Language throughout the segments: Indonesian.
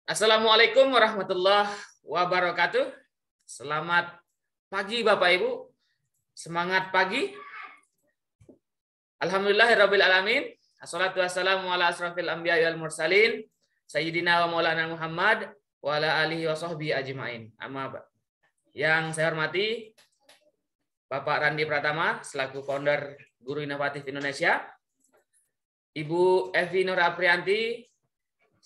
Assalamualaikum warahmatullahi wabarakatuh. Selamat pagi Bapak Ibu. Semangat pagi. Alhamdulillahirabbil alamin. Assalatu wassalamu ala asrofil anbiya'i wal mursalin sayyidina wa maulana Muhammad wa ala alihi wa sahbihi ajmain. Amma ba'd. Yang saya hormati Bapak Randi Pratama selaku founder Guru Inovatif Indonesia, Ibu Evi Nur Aprianti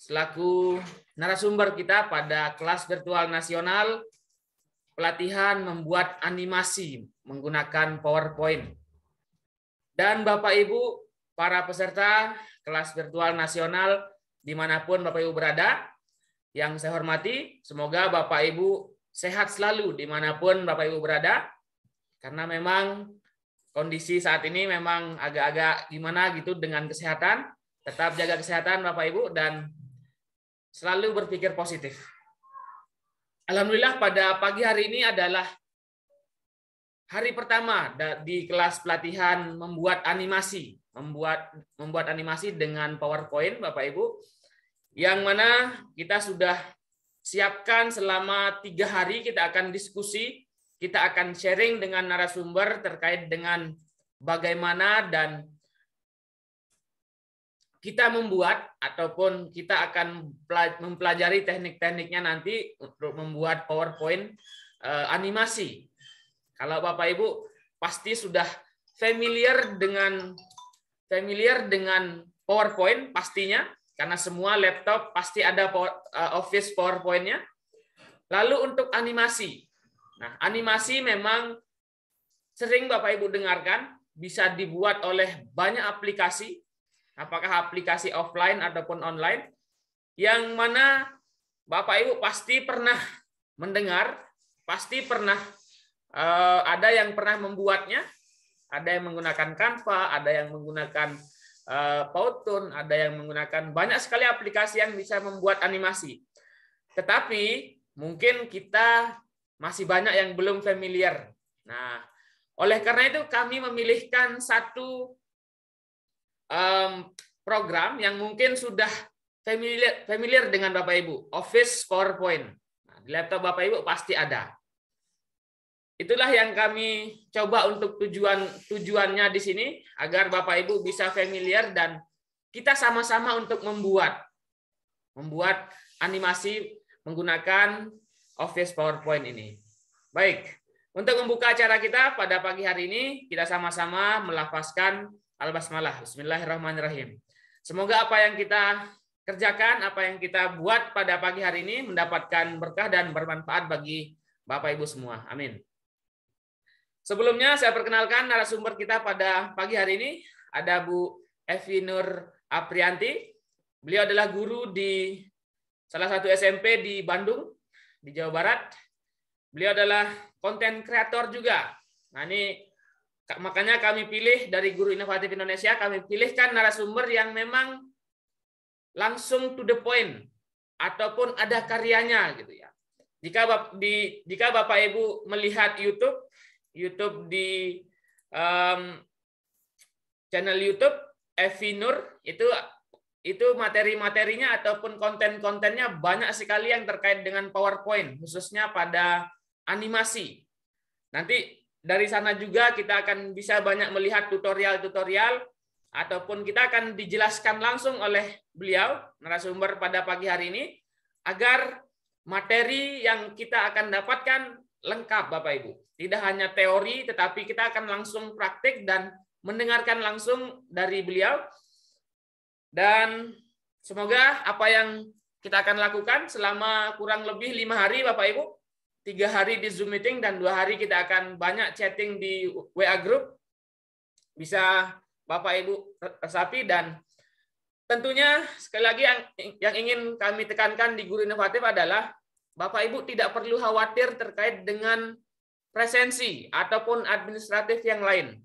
selaku narasumber kita pada kelas virtual nasional pelatihan membuat animasi menggunakan PowerPoint. Dan Bapak Ibu, para peserta kelas virtual nasional dimanapun Bapak Ibu berada, yang saya hormati, semoga Bapak Ibu sehat selalu dimanapun Bapak Ibu berada, karena memang kondisi saat ini memang agak-agak gimana gitu dengan kesehatan. Tetap jaga kesehatan Bapak Ibu dan selalu berpikir positif. Alhamdulillah pada pagi hari ini adalah hari pertama di kelas pelatihan membuat animasi, membuat animasi dengan PowerPoint, Bapak Ibu, yang mana kita sudah siapkan selama 3 hari. Kita akan diskusi, kita akan sharing dengan narasumber terkait dengan bagaimana dan kita membuat ataupun kita akan mempelajari teknik-tekniknya nanti untuk membuat PowerPoint animasi. Kalau Bapak Ibu pasti sudah familiar dengan PowerPoint pastinya, karena semua laptop pasti ada Office PowerPoint-nya. Lalu untuk animasi. Nah, animasi memang sering Bapak Ibu dengarkan bisa dibuat oleh banyak aplikasi. Apakah aplikasi offline ataupun online, yang mana Bapak Ibu pasti pernah mendengar, pasti pernah ada yang pernah membuatnya, ada yang menggunakan Canva, ada yang menggunakan Powtoon, ada yang menggunakan banyak sekali aplikasi yang bisa membuat animasi. Tetapi mungkin kita masih banyak yang belum familiar. Nah, oleh karena itu kami memilihkan satu program yang mungkin sudah familiar dengan Bapak Ibu, Office PowerPoint. Nah, di laptop Bapak Ibu pasti ada. Itulah yang kami coba untuk tujuannya di sini, agar Bapak Ibu bisa familiar dan kita sama-sama untuk membuat animasi menggunakan Office PowerPoint ini. Baik, untuk membuka acara kita pada pagi hari ini, kita sama-sama melafazkan Al-Basmalah. Bismillahirrahmanirrahim. Semoga apa yang kita kerjakan, apa yang kita buat pada pagi hari ini mendapatkan berkah dan bermanfaat bagi Bapak Ibu semua. Amin. Sebelumnya saya perkenalkan narasumber kita pada pagi hari ini. Ada Bu Evi Nur Aprianti. Beliau adalah guru di salah satu SMP di Bandung, di Jawa Barat. Beliau adalah konten kreator juga. Nah, ini makanya kami pilih dari Guru Inovatif Indonesia, kami pilihkan narasumber yang memang langsung to the point ataupun ada karyanya gitu ya. Jika Bapak Ibu melihat YouTube di channel YouTube Evi Nur, itu materi-materinya ataupun konten-kontennya banyak sekali yang terkait dengan PowerPoint, khususnya pada animasi. Nanti dari sana juga kita akan bisa banyak melihat tutorial-tutorial ataupun kita akan dijelaskan langsung oleh beliau, narasumber pada pagi hari ini, agar materi yang kita akan dapatkan lengkap Bapak Ibu. Tidak hanya teori, tetapi kita akan langsung praktik dan mendengarkan langsung dari beliau. Dan semoga apa yang kita akan lakukan selama kurang lebih 5 hari Bapak Ibu, 3 hari di Zoom meeting dan 2 hari kita akan banyak chatting di WA group. Bisa Bapak Ibu resapi, dan tentunya sekali lagi yang ingin kami tekankan di Guru Inovatif adalah Bapak Ibu tidak perlu khawatir terkait dengan presensi ataupun administratif yang lain.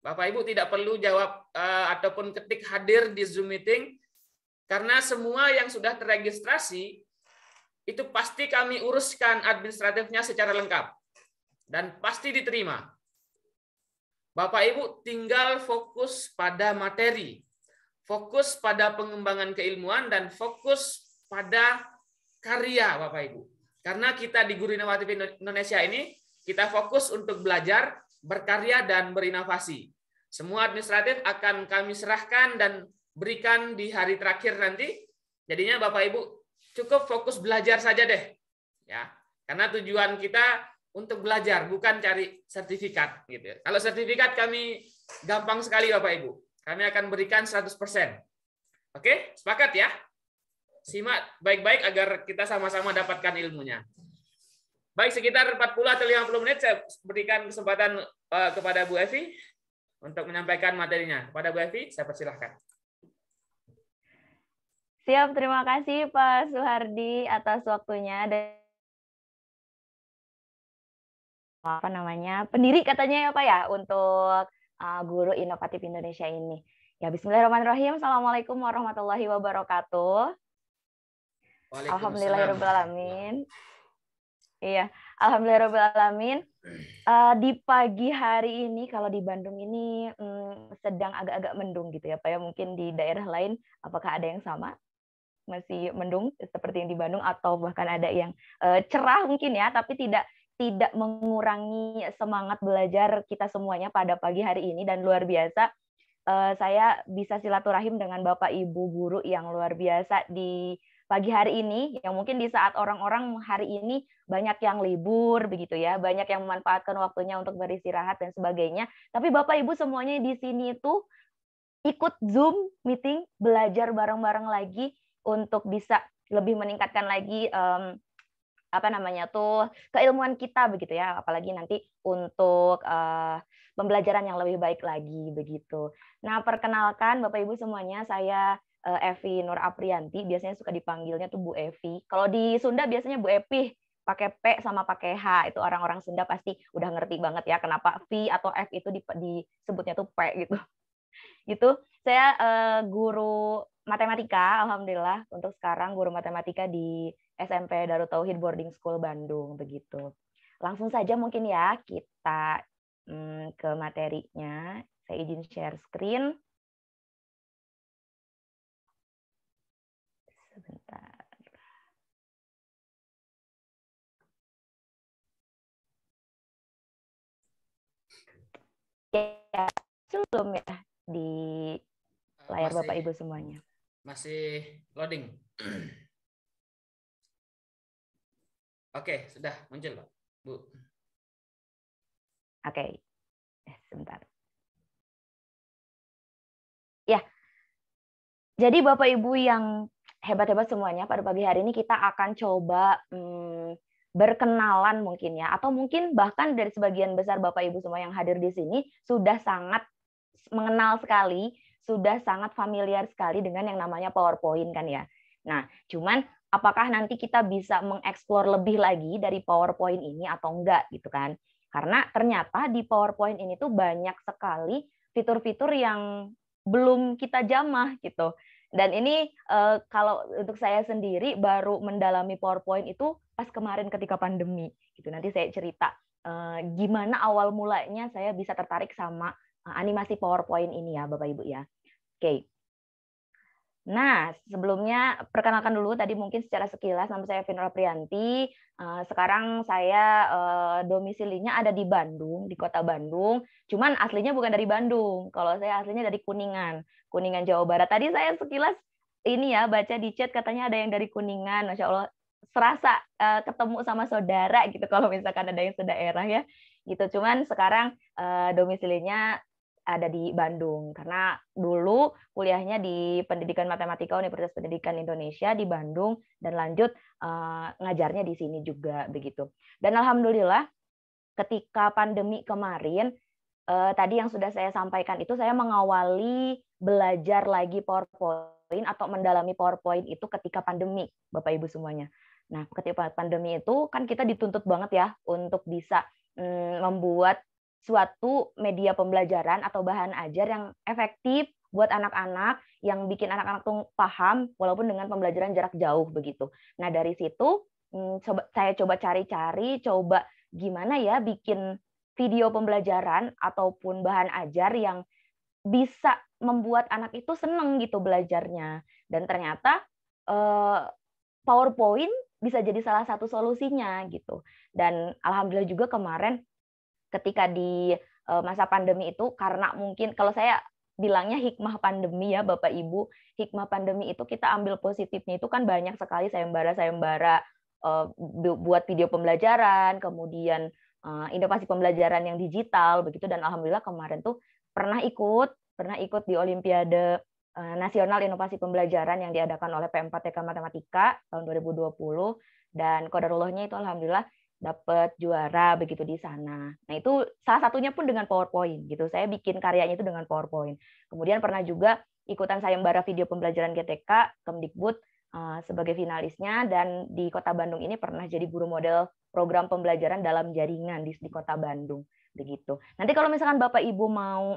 Bapak Ibu tidak perlu jawab ataupun ketik hadir di Zoom meeting, karena semua yang sudah terregistrasi itu pasti kami uruskan administratifnya secara lengkap dan pasti diterima. Bapak Ibu tinggal fokus pada materi, fokus pada pengembangan keilmuan, dan fokus pada karya, Bapak Ibu. Karena kita di Guru Inovatif Indonesia ini, kita fokus untuk belajar, berkarya, dan berinovasi. Semua administratif akan kami serahkan dan berikan di hari terakhir nanti. Jadinya Bapak Ibu cukup fokus belajar saja deh. Ya. Karena tujuan kita untuk belajar, bukan cari sertifikat. Gitu. Kalau sertifikat kami gampang sekali Bapak Ibu. Kami akan berikan 100%. Oke, sepakat ya? Simak baik-baik agar kita sama-sama dapatkan ilmunya. Baik, sekitar 40 atau 50 menit saya berikan kesempatan kepada Bu Evi untuk menyampaikan materinya. Kepada Bu Evi, saya persilahkan. Siap, terima kasih Pak Suhardi atas waktunya. Dan pendiri katanya ya Pak ya untuk Guru Inovatif Indonesia ini. Ya, Bismillahirrahmanirrahim. Assalamualaikum warahmatullahi wabarakatuh. Alhamdulillahirrahmanirrahim. Iya, alhamdulillahirrahmanirrahim. Di pagi hari ini kalau di Bandung ini sedang agak-agak mendung gitu ya Pak ya. Mungkin di daerah lain apakah ada yang sama? Masih mendung seperti yang di Bandung atau bahkan ada yang cerah mungkin ya, tapi tidak mengurangi semangat belajar kita semuanya pada pagi hari ini. Dan luar biasa saya bisa silaturahim dengan Bapak Ibu guru yang luar biasa di pagi hari ini, yang mungkin di saat orang-orang hari ini banyak yang libur begitu ya, banyak yang memanfaatkan waktunya untuk beristirahat dan sebagainya. Tapi Bapak Ibu semuanya di sini itu ikut Zoom meeting, belajar bareng-bareng lagi untuk bisa lebih meningkatkan lagi keilmuan kita begitu ya, apalagi nanti untuk pembelajaran yang lebih baik lagi begitu. Nah, perkenalkan Bapak Ibu semuanya, saya Evi Nur Aprianti, biasanya suka dipanggilnya tuh Bu Evi. Kalau di Sunda biasanya Bu Epi, pakai P sama pakai H. Itu orang-orang Sunda pasti udah ngerti banget ya kenapa V atau F itu disebutnya tuh P gitu. Gitu. Saya guru matematika, alhamdulillah untuk sekarang guru matematika di SMP Darut Tauhid Boarding School Bandung begitu. Langsung saja mungkin ya kita ke materinya. Saya izin share screen. Sebentar. Ya, belum ya di layar Bapak Ibu semuanya. Masih loading. Oke, sudah muncul, Pak. Bu. Oke. Sebentar. Ya. Jadi Bapak Ibu yang hebat-hebat semuanya, pada pagi hari ini kita akan coba berkenalan mungkin ya, atau mungkin bahkan dari sebagian besar Bapak Ibu semua yang hadir di sini sudah sangat mengenal sekali, sudah sangat familiar sekali dengan yang namanya PowerPoint kan ya. Nah, cuman apakah nanti kita bisa mengeksplor lebih lagi dari PowerPoint ini atau enggak gitu kan. Karena ternyata di PowerPoint ini tuh banyak sekali fitur-fitur yang belum kita jamah gitu. Dan ini kalau untuk saya sendiri baru mendalami PowerPoint itu pas kemarin ketika pandemi gitu. Nanti saya cerita gimana awal mulanya saya bisa tertarik sama animasi PowerPoint ini ya Bapak Ibu ya. Oke. Nah, sebelumnya perkenalkan dulu tadi mungkin secara sekilas, nama saya Evi Nur Aprianti. Sekarang saya domisilinya ada di Bandung, di kota Bandung. Cuman aslinya bukan dari Bandung. Kalau saya aslinya dari Kuningan, Kuningan Jawa Barat. Tadi saya sekilas ini ya baca di chat katanya ada yang dari Kuningan. Masya Allah, serasa ketemu sama saudara gitu kalau misalkan ada yang sedaerah ya. Gitu. Cuman sekarang domisilinya ada di Bandung karena dulu kuliahnya di Pendidikan Matematika Universitas Pendidikan Indonesia di Bandung dan lanjut ngajarnya di sini juga begitu. Dan alhamdulillah ketika pandemi kemarin tadi yang sudah saya sampaikan itu saya mengawali belajar lagi PowerPoint atau mendalami PowerPoint itu ketika pandemi, Bapak Ibu semuanya. Nah, ketika pandemi itu kan kita dituntut banget ya untuk bisa membuat suatu media pembelajaran atau bahan ajar yang efektif buat anak-anak, yang bikin anak-anak tuh paham walaupun dengan pembelajaran jarak jauh begitu. Nah, dari situ saya coba cari-cari, coba gimana ya bikin video pembelajaran ataupun bahan ajar yang bisa membuat anak itu seneng gitu belajarnya. Dan ternyata PowerPoint bisa jadi salah satu solusinya gitu. Dan alhamdulillah juga kemarin ketika di masa pandemi itu, karena mungkin kalau saya bilangnya hikmah pandemi ya Bapak Ibu, hikmah pandemi itu kita ambil positifnya itu kan banyak sekali sayembara buat video pembelajaran, kemudian inovasi pembelajaran yang digital begitu, dan alhamdulillah kemarin tuh pernah ikut di Olimpiade Nasional Inovasi Pembelajaran yang diadakan oleh P4TK Matematika tahun 2020, dan qadarullahnya itu alhamdulillah dapat juara begitu di sana. Nah, itu salah satunya pun dengan PowerPoint gitu. Saya bikin karyanya itu dengan PowerPoint. Kemudian pernah juga ikutan sayembara video pembelajaran GTK Kemdikbud sebagai finalisnya, dan di Kota Bandung ini pernah jadi guru model program pembelajaran dalam jaringan di Kota Bandung begitu. Nanti kalau misalkan Bapak Ibu mau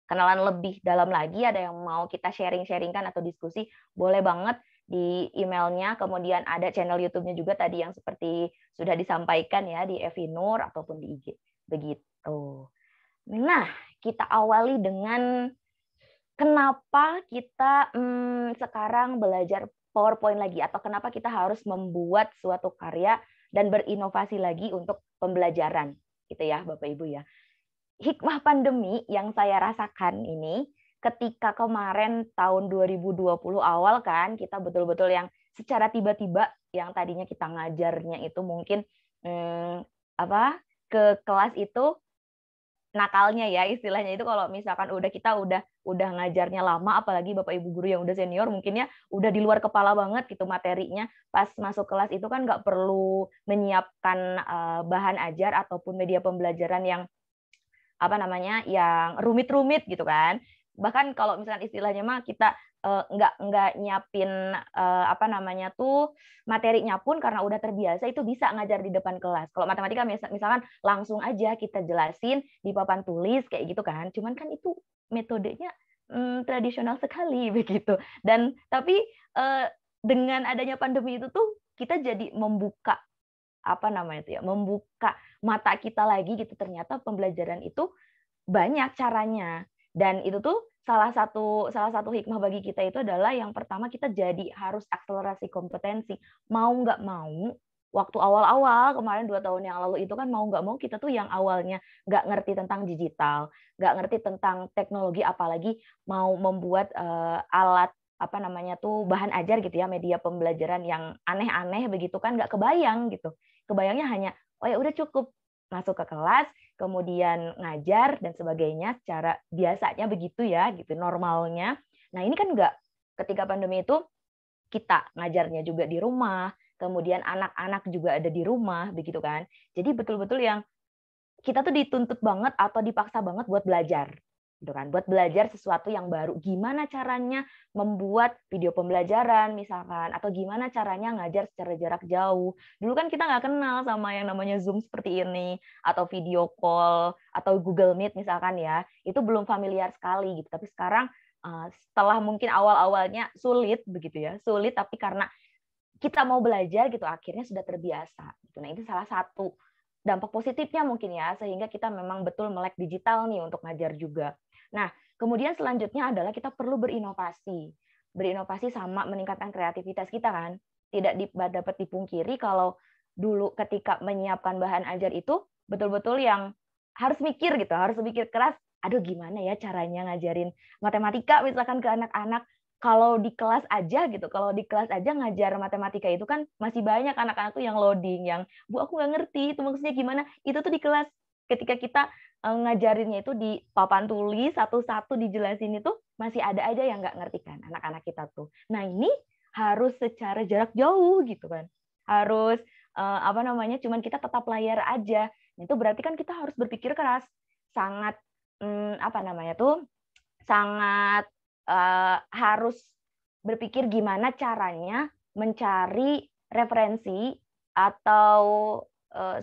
kenalan lebih dalam lagi, ada yang mau kita sharing-sharingkan atau diskusi, boleh banget di emailnya. Kemudian ada channel YouTube-nya juga tadi yang seperti sudah disampaikan ya, di Evi Nur ataupun di IG. Begitu. Nah, kita awali dengan kenapa kita sekarang belajar PowerPoint lagi, atau kenapa kita harus membuat suatu karya dan berinovasi lagi untuk pembelajaran, gitu ya Bapak Ibu ya. Hikmah pandemi yang saya rasakan ini ketika kemarin tahun 2020 awal kan, kita betul-betul yang secara tiba-tiba, yang tadinya kita ngajarnya itu mungkin ke kelas itu nakalnya ya istilahnya itu, kalau misalkan kita udah ngajarnya lama, apalagi Bapak Ibu guru yang udah senior mungkin ya udah di luar kepala banget gitu materinya, pas masuk kelas itu kan nggak perlu menyiapkan bahan ajar ataupun media pembelajaran yang yang rumit-rumit gitu kan. Bahkan kalau misalkan istilahnya mah kita nggak nyiapin materinya pun, karena udah terbiasa itu bisa ngajar di depan kelas. Kalau matematika misalkan langsung aja kita jelasin di papan tulis kayak gitu kan. Cuman kan itu metodenya tradisional sekali begitu. Dan tapi dengan adanya pandemi itu tuh kita jadi membuka membuka mata kita lagi gitu, ternyata pembelajaran itu banyak caranya. Dan itu tuh salah satu hikmah bagi kita itu adalah yang pertama, kita jadi harus akselerasi kompetensi. Mau nggak mau, waktu awal-awal kemarin 2 tahun yang lalu itu kan mau nggak mau kita tuh yang awalnya nggak ngerti tentang digital, nggak ngerti tentang teknologi, apalagi mau membuat alat bahan ajar gitu ya, media pembelajaran yang aneh-aneh begitu kan, nggak kebayang gitu. Kebayangnya hanya oh ya udah cukup masuk ke kelas, kemudian ngajar dan sebagainya secara biasanya begitu ya, gitu normalnya. Nah, ini kan nggak, ketika pandemi itu kita ngajarnya juga di rumah, kemudian anak-anak juga ada di rumah begitu kan. Jadi betul-betul yang kita tuh dituntut banget atau dipaksa banget buat belajar. Gitu kan, buat belajar sesuatu yang baru. Gimana caranya membuat video pembelajaran misalkan, atau gimana caranya ngajar secara jarak jauh. Dulu kan kita nggak kenal sama yang namanya Zoom seperti ini, atau video call, atau Google Meet misalkan ya. Itu belum familiar sekali gitu. Tapi sekarang setelah mungkin awal-awalnya sulit begitu ya, sulit, tapi karena kita mau belajar gitu, akhirnya sudah terbiasa. Nah, itu salah satu dampak positifnya mungkin ya, sehingga kita memang betul melek digital nih untuk ngajar juga. Nah, kemudian selanjutnya adalah kita perlu berinovasi. Berinovasi sama meningkatkan kreativitas kita kan. Tidak dapat dipungkiri kalau dulu ketika menyiapkan bahan ajar itu betul-betul yang harus mikir gitu, harus mikir keras, aduh gimana ya caranya ngajarin matematika misalkan ke anak-anak. Kalau di kelas aja gitu, kalau di kelas aja ngajar matematika itu kan masih banyak anak-anak tuh yang loading, yang Bu aku nggak ngerti itu maksudnya gimana. Itu tuh di kelas ketika kita ngajarinnya itu di papan tulis satu-satu dijelasin, itu masih ada aja yang nggak ngerti kan anak-anak kita tuh. Nah, ini harus secara jarak jauh gitu kan. Harus cuman kita tetap layar aja. Itu berarti kan kita harus berpikir keras, sangat sangat harus berpikir gimana caranya mencari referensi atau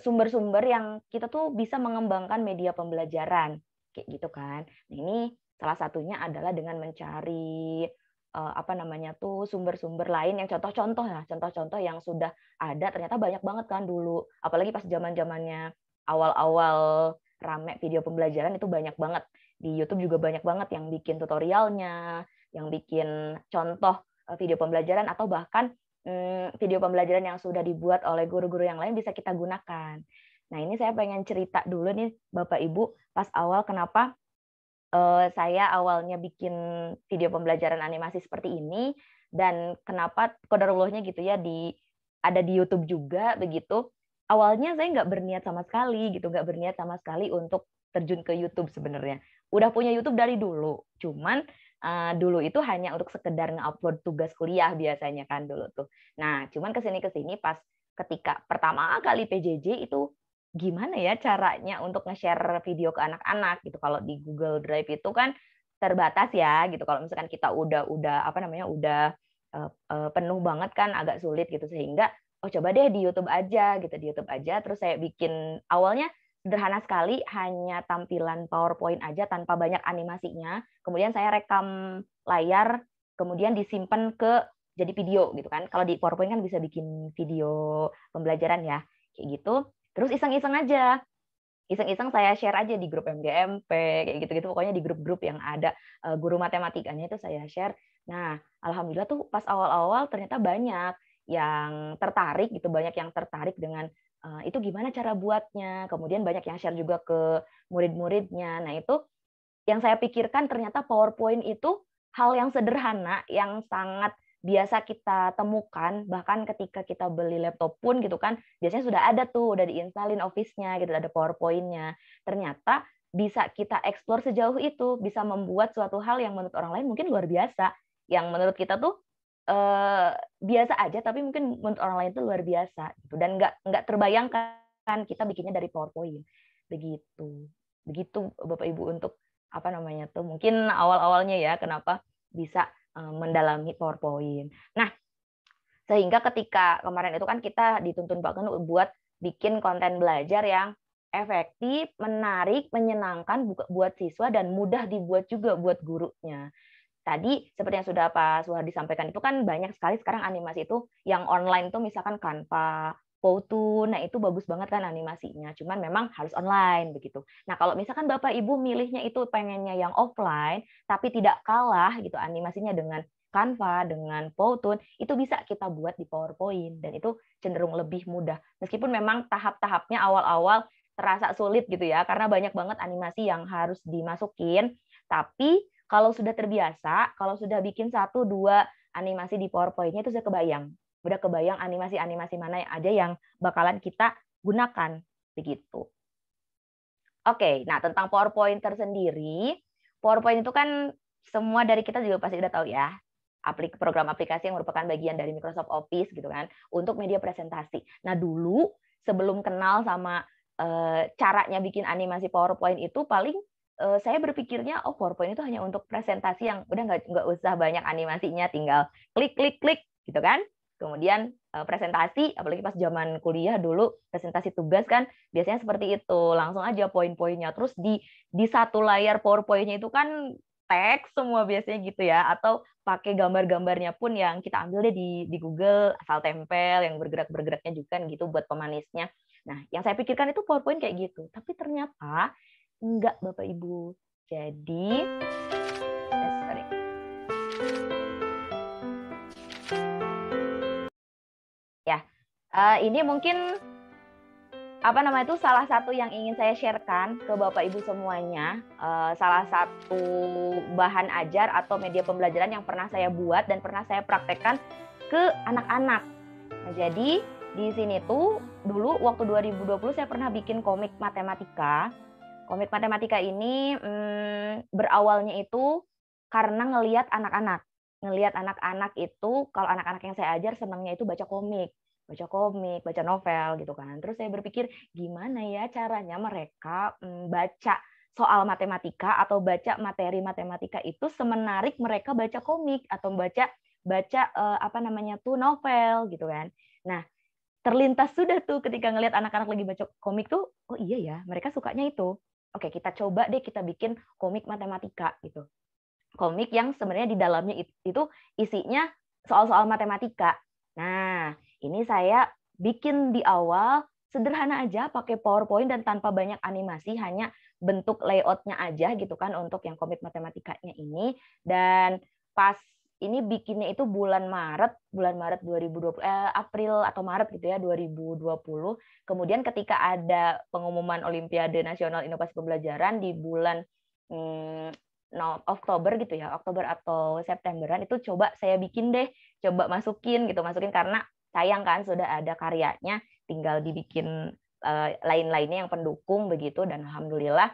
sumber-sumber yang kita tuh bisa mengembangkan media pembelajaran kayak gitu kan. Ini salah satunya adalah dengan mencari sumber-sumber lain yang contoh-contoh yang sudah ada, ternyata banyak banget kan dulu, apalagi pas zaman-zamannya awal-awal rame video pembelajaran itu banyak banget. Di YouTube juga banyak banget yang bikin tutorialnya, yang bikin contoh video pembelajaran, atau bahkan video pembelajaran yang sudah dibuat oleh guru-guru yang lain bisa kita gunakan. Nah, ini saya pengen cerita dulu nih Bapak Ibu pas awal kenapa saya awalnya bikin video pembelajaran animasi seperti ini dan kenapa qadarullahnya gitu ya ada di YouTube juga begitu. Awalnya saya nggak berniat sama sekali gitu, nggak berniat sama sekali untuk terjun ke YouTube sebenarnya. Udah punya YouTube dari dulu, cuman dulu itu hanya untuk sekedar nge-upload tugas kuliah biasanya kan dulu tuh. Nah, cuman kesini pas ketika pertama kali PJJ itu gimana ya caranya untuk nge-share video ke anak-anak gitu. Kalau di Google Drive itu kan terbatas ya gitu. Kalau misalkan kita udah apa namanya udah penuh banget kan agak sulit gitu sehingga coba deh di YouTube aja gitu, di YouTube aja. Terus saya bikin awalnya sederhana sekali, hanya tampilan PowerPoint aja tanpa banyak animasinya. Kemudian saya rekam layar, kemudian disimpan ke jadi video gitu kan. Kalau di PowerPoint kan bisa bikin video pembelajaran ya, kayak gitu. Terus iseng-iseng aja. Iseng-iseng saya share aja di grup MGMP, kayak gitu-gitu. Pokoknya di grup-grup yang ada guru matematikanya itu saya share. Nah, alhamdulillah tuh pas awal-awal ternyata banyak yang tertarik gitu, banyak yang tertarik dengan itu gimana cara buatnya. Kemudian banyak yang share juga ke murid-muridnya. Nah, itu yang saya pikirkan ternyata PowerPoint itu hal yang sederhana, yang sangat biasa kita temukan, bahkan ketika kita beli laptop pun gitu kan, biasanya sudah ada tuh, udah diinstalin Office-nya gitu, ada PowerPoint-nya. Ternyata bisa kita eksplor sejauh itu, bisa membuat suatu hal yang menurut orang lain mungkin luar biasa, yang menurut kita tuh biasa aja, tapi mungkin menurut orang lain itu luar biasa gitu, dan nggak terbayangkan kita bikinnya dari PowerPoint, begitu Bapak Ibu untuk apa namanya tuh mungkin awal-awalnya ya kenapa bisa mendalami PowerPoint. Nah, sehingga ketika kemarin itu kan kita dituntun Pak Genu buat bikin konten belajar yang efektif, menarik, menyenangkan buat siswa dan mudah dibuat juga buat gurunya. Tadi seperti yang sudah Pak Suhardi sampaikan itu kan banyak sekali sekarang animasi itu yang online tuh misalkan Canva, Powtoon, nah itu bagus banget kan animasinya. Cuman memang harus online begitu. Nah kalau misalkan Bapak Ibu milihnya itu pengennya yang offline, tapi tidak kalah gitu animasinya dengan Canva, dengan Powtoon, itu bisa kita buat di PowerPoint dan itu cenderung lebih mudah. Meskipun memang tahap-tahapnya awal-awal terasa sulit gitu ya, karena banyak banget animasi yang harus dimasukin. Tapi kalau sudah terbiasa, kalau sudah bikin 1-2 animasi di PowerPoint-nya itu sudah kebayang. Udah kebayang animasi-animasi mana yang aja yang bakalan kita gunakan begitu. Oke, nah tentang PowerPoint tersendiri, PowerPoint itu kan semua dari kita juga pasti udah tahu ya, program aplikasi yang merupakan bagian dari Microsoft Office gitu kan, untuk media presentasi. Nah dulu sebelum kenal sama caranya bikin animasi PowerPoint itu paling saya berpikirnya PowerPoint itu hanya untuk presentasi yang udah nggak usah banyak animasinya, tinggal klik klik klik gitu kan. Kemudian presentasi, apalagi pas zaman kuliah dulu presentasi tugas kan biasanya seperti itu, langsung aja poin-poinnya. Terus di satu layar PowerPoint-nya itu kan teks semua biasanya gitu ya, atau pakai gambar-gambarnya pun yang kita ambil deh di Google, asal tempel yang bergerak-bergeraknya juga gitu buat pemanisnya. Nah, yang saya pikirkan itu PowerPoint kayak gitu, tapi ternyata enggak Bapak Ibu. Jadi sorry. Ya, ini mungkin apa namanya itu salah satu yang ingin saya sharekan ke Bapak Ibu semuanya, salah satu bahan ajar atau media pembelajaran yang pernah saya buat dan pernah saya praktekkan ke anak-anak. Nah, jadi di sini tuh dulu waktu 2020 saya pernah bikin komik matematika. Komik matematika ini berawalnya itu karena ngelihat anak-anak. Ngelihat anak-anak itu, kalau anak-anak yang saya ajar senangnya itu baca komik, baca novel gitu kan. Terus saya berpikir gimana ya caranya mereka baca soal matematika atau baca materi matematika itu semenarik mereka baca komik atau baca apa namanya tuh novel gitu kan. Nah, terlintas sudah tuh ketika ngelihat anak-anak lagi baca komik tuh, oh iya ya, mereka sukanya itu. Oke, kita coba deh kita bikin komik matematika gitu. Komik yang sebenarnya di dalamnya itu isinya soal-soal matematika. Nah, ini saya bikin di awal sederhana aja pakai PowerPoint dan tanpa banyak animasi, hanya bentuk layout-nya aja gitu kan untuk yang komik matematikanya ini. Dan pas ini bikinnya itu bulan Maret 2020, April atau Maret gitu ya 2020. Kemudian ketika ada pengumuman Olimpiade Nasional Inovasi Pembelajaran di bulan Oktober gitu ya, Oktober atau Septemberan, itu coba saya bikin deh, coba masukin karena sayang kan sudah ada karyanya, tinggal dibikin lain-lainnya yang pendukung begitu, dan alhamdulillah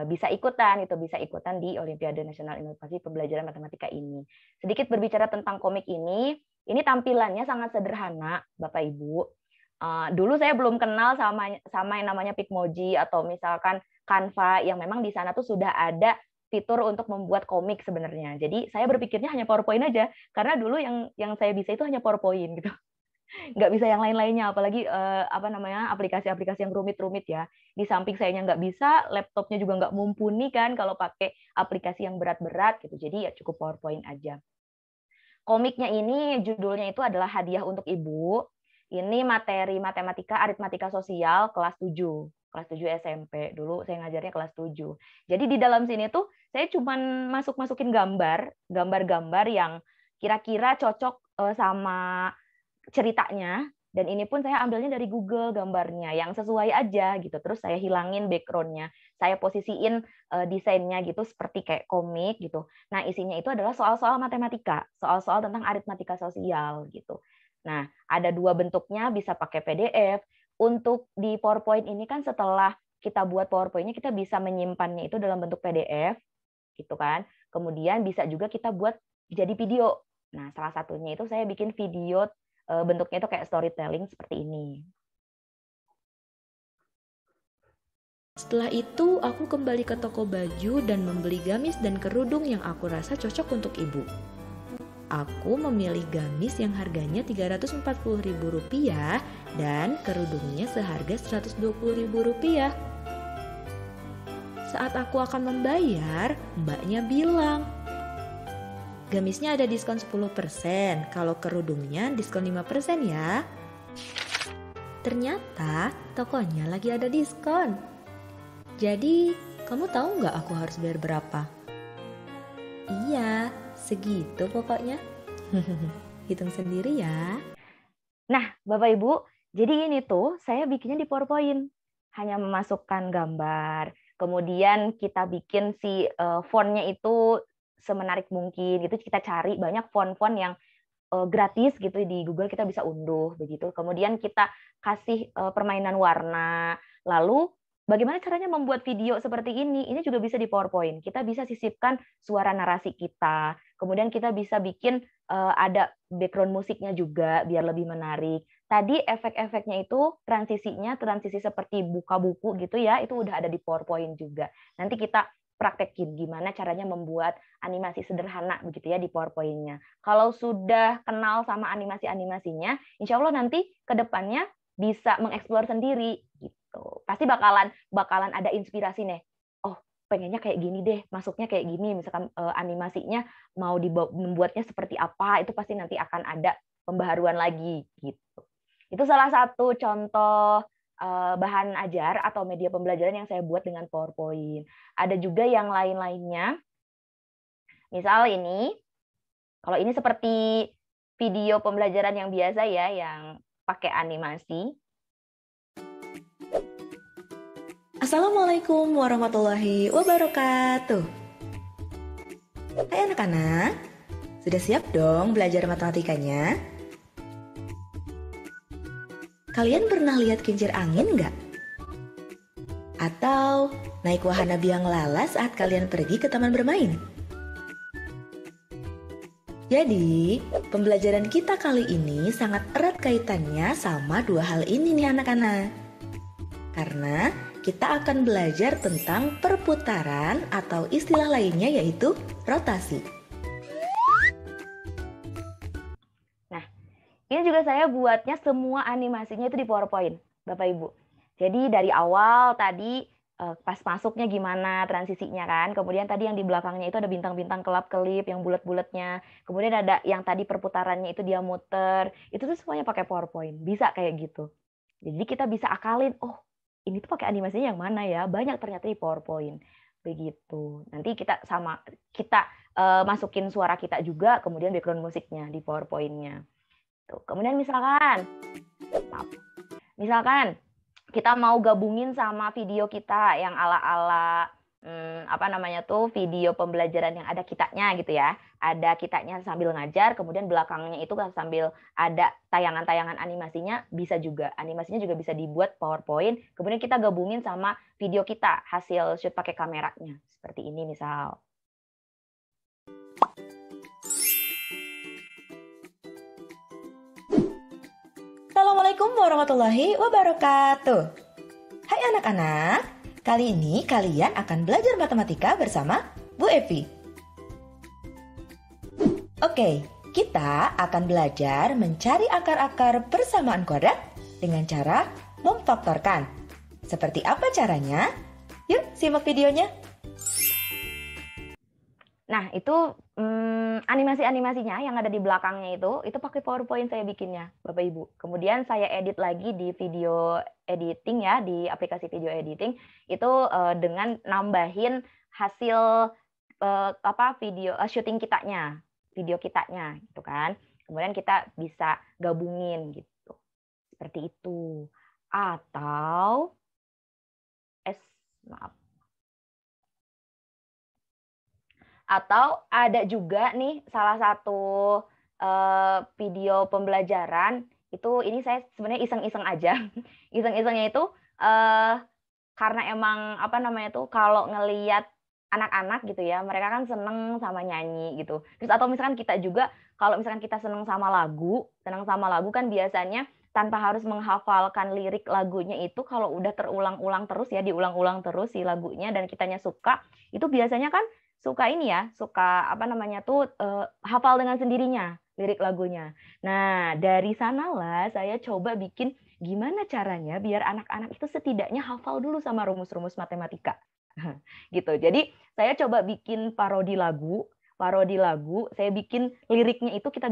bisa ikutan di Olimpiade Nasional Inovasi Pembelajaran Matematika ini. Sedikit berbicara tentang komik ini tampilannya sangat sederhana, Bapak Ibu. Dulu saya belum kenal sama yang namanya Picmoji atau misalkan Canva, yang memang di sana tuh sudah ada fitur untuk membuat komik sebenarnya. Jadi saya berpikirnya hanya PowerPoint aja, karena dulu yang saya bisa itu hanya PowerPoint gitu. Nggak bisa yang lain-lainnya, apalagi aplikasi-aplikasi yang rumit-rumit ya. Di samping sayanya nggak bisa, laptopnya juga nggak mumpuni kan kalau pakai aplikasi yang berat-berat gitu. Jadi ya cukup PowerPoint aja. Komiknya ini judulnya itu adalah Hadiah untuk Ibu. Ini materi matematika aritmatika sosial kelas 7 SMP. Dulu saya ngajarnya kelas 7. Jadi di dalam sini tuh saya cuman masukin gambar-gambar yang kira-kira cocok sama ceritanya, dan ini pun saya ambilnya dari Google gambarnya yang sesuai aja gitu. Terus saya hilangin background-nya, saya posisiin desainnya gitu seperti kayak komik gitu. Nah, isinya itu adalah soal-soal matematika, soal-soal tentang aritmatika sosial gitu. Nah, ada dua bentuknya, bisa pakai PDF. Untuk di PowerPoint ini kan setelah kita buat PowerPoint-nya, kita bisa menyimpannya itu dalam bentuk PDF gitu kan. Kemudian bisa juga kita buat jadi video. Nah, salah satunya itu saya bikin video bentuknya itu kayak storytelling seperti ini. Setelah itu, aku kembali ke toko baju dan membeli gamis dan kerudung yang aku rasa cocok untuk ibu. Aku memilih gamis yang harganya Rp340.000 dan kerudungnya seharga Rp120.000. Saat aku akan membayar, mbaknya bilang, "Gamisnya ada diskon 10%, kalau kerudungnya diskon 5% ya." Ternyata tokonya lagi ada diskon. Jadi, kamu tahu nggak aku harus bayar berapa? Iya, segitu pokoknya. Hitung sendiri ya. Nah, Bapak Ibu, jadi ini tuh saya bikinnya di PowerPoint. Hanya memasukkan gambar, kemudian kita bikin si fontnya itu semenarik mungkin gitu, kita cari banyak font-font yang gratis gitu di Google, kita bisa unduh begitu. Kemudian kita kasih permainan warna. Lalu bagaimana caranya membuat video seperti ini? Ini juga bisa di PowerPoint. Kita bisa sisipkan suara narasi kita. Kemudian kita bisa bikin ada background musiknya juga biar lebih menarik. Tadi efek-efeknya itu transisi seperti buka buku gitu ya, itu udah ada di PowerPoint juga. Nanti kita praktekin gimana caranya membuat animasi sederhana begitu ya di PowerPoint-nya. Kalau sudah kenal sama animasi-animasinya, insya Allah nanti ke depannya bisa mengeksplor sendiri gitu. Pasti bakalan ada inspirasi nih. Oh, pengennya kayak gini deh, masuknya kayak gini. Misalkan animasinya mau membuatnya seperti apa, itu pasti nanti akan ada pembaharuan lagi gitu. Itu salah satu contoh bahan ajar atau media pembelajaran yang saya buat dengan PowerPoint. Ada juga yang lain-lainnya. Misal ini, kalau ini seperti video pembelajaran yang biasa ya, yang pakai animasi. Assalamualaikum warahmatullahi wabarakatuh. Hai anak-anak, sudah siap dong belajar matematikanya? Kalian pernah lihat kincir angin nggak? Atau naik wahana biang lala saat kalian pergi ke taman bermain? Jadi, pembelajaran kita kali ini sangat erat kaitannya sama dua hal ini nih anak-anak. Karena kita akan belajar tentang perputaran atau istilah lainnya yaitu rotasi. Ini juga saya buatnya semua animasinya itu di PowerPoint, Bapak Ibu. Jadi dari awal tadi pas masuknya gimana transisinya kan. Kemudian tadi yang di belakangnya itu ada bintang-bintang kelap-kelip yang bulat-bulatnya. Kemudian ada yang tadi perputarannya itu dia muter. Itu tuh semuanya pakai PowerPoint. Bisa kayak gitu. Jadi kita bisa akalin, oh ini tuh pakai animasinya yang mana ya? Banyak ternyata di PowerPoint. begitu. Nanti kita masukin suara kita juga, kemudian background musiknya di PowerPoint-nya. Tuh. Kemudian misalkan kita mau gabungin sama video kita yang ala-ala video pembelajaran yang ada kitanya gitu ya. Ada kitanya sambil ngajar, kemudian belakangnya itu sambil ada tayangan-tayangan animasinya, bisa juga. Animasinya juga bisa dibuat PowerPoint, kemudian kita gabungin sama video kita, hasil shoot pakai kameranya. Seperti ini misal. Assalamualaikum warahmatullahi wabarakatuh. Hai anak-anak, kali ini kalian akan belajar matematika bersama Bu Evi. Oke, kita akan belajar mencari akar-akar persamaan kuadrat dengan cara memfaktorkan. Seperti apa caranya? Yuk simak videonya. Nah, itu animasi-animasinya yang ada di belakangnya itu pakai PowerPoint saya bikinnya, Bapak Ibu. Kemudian saya edit lagi di video editing ya, di aplikasi video editing itu dengan nambahin hasil video kitanya gitu kan. Kemudian kita bisa gabungin gitu. Seperti itu. Atau Atau ada juga nih salah satu video pembelajaran itu, ini saya sebenarnya iseng-iseng aja. Iseng-isengnya itu karena emang kalau ngelihat anak-anak gitu ya, mereka kan seneng sama nyanyi gitu. Terus atau misalkan kita juga kalau misalkan kita seneng sama lagu kan biasanya tanpa harus menghafalkan lirik lagunya itu, kalau udah terulang-ulang terus ya, diulang-ulang terus si lagunya dan kitanya suka, itu biasanya kan suka hafal dengan sendirinya lirik lagunya. Nah, dari sanalah saya coba bikin gimana caranya biar anak-anak itu setidaknya hafal dulu sama rumus-rumus matematika. Gitu. Jadi, saya coba bikin parodi lagu, saya bikin liriknya itu kita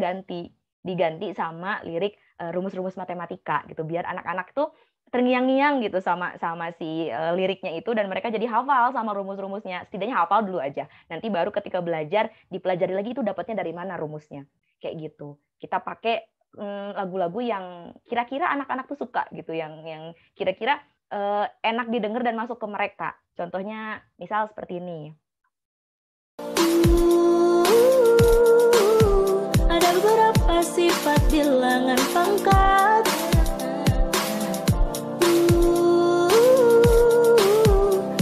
diganti sama lirik rumus-rumus matematika gitu, biar anak-anak tuh terngiang-ngiang gitu sama si liriknya itu, dan mereka jadi hafal sama rumus-rumusnya. Setidaknya hafal dulu aja. Nanti baru ketika belajar dipelajari lagi itu dapatnya dari mana rumusnya. Kayak gitu. Kita pakai lagu-lagu yang kira-kira anak-anak tuh suka gitu, yang kira-kira enak didengar dan masuk ke mereka. Contohnya misal seperti ini. Ada beberapa sifat bilangan pangkat.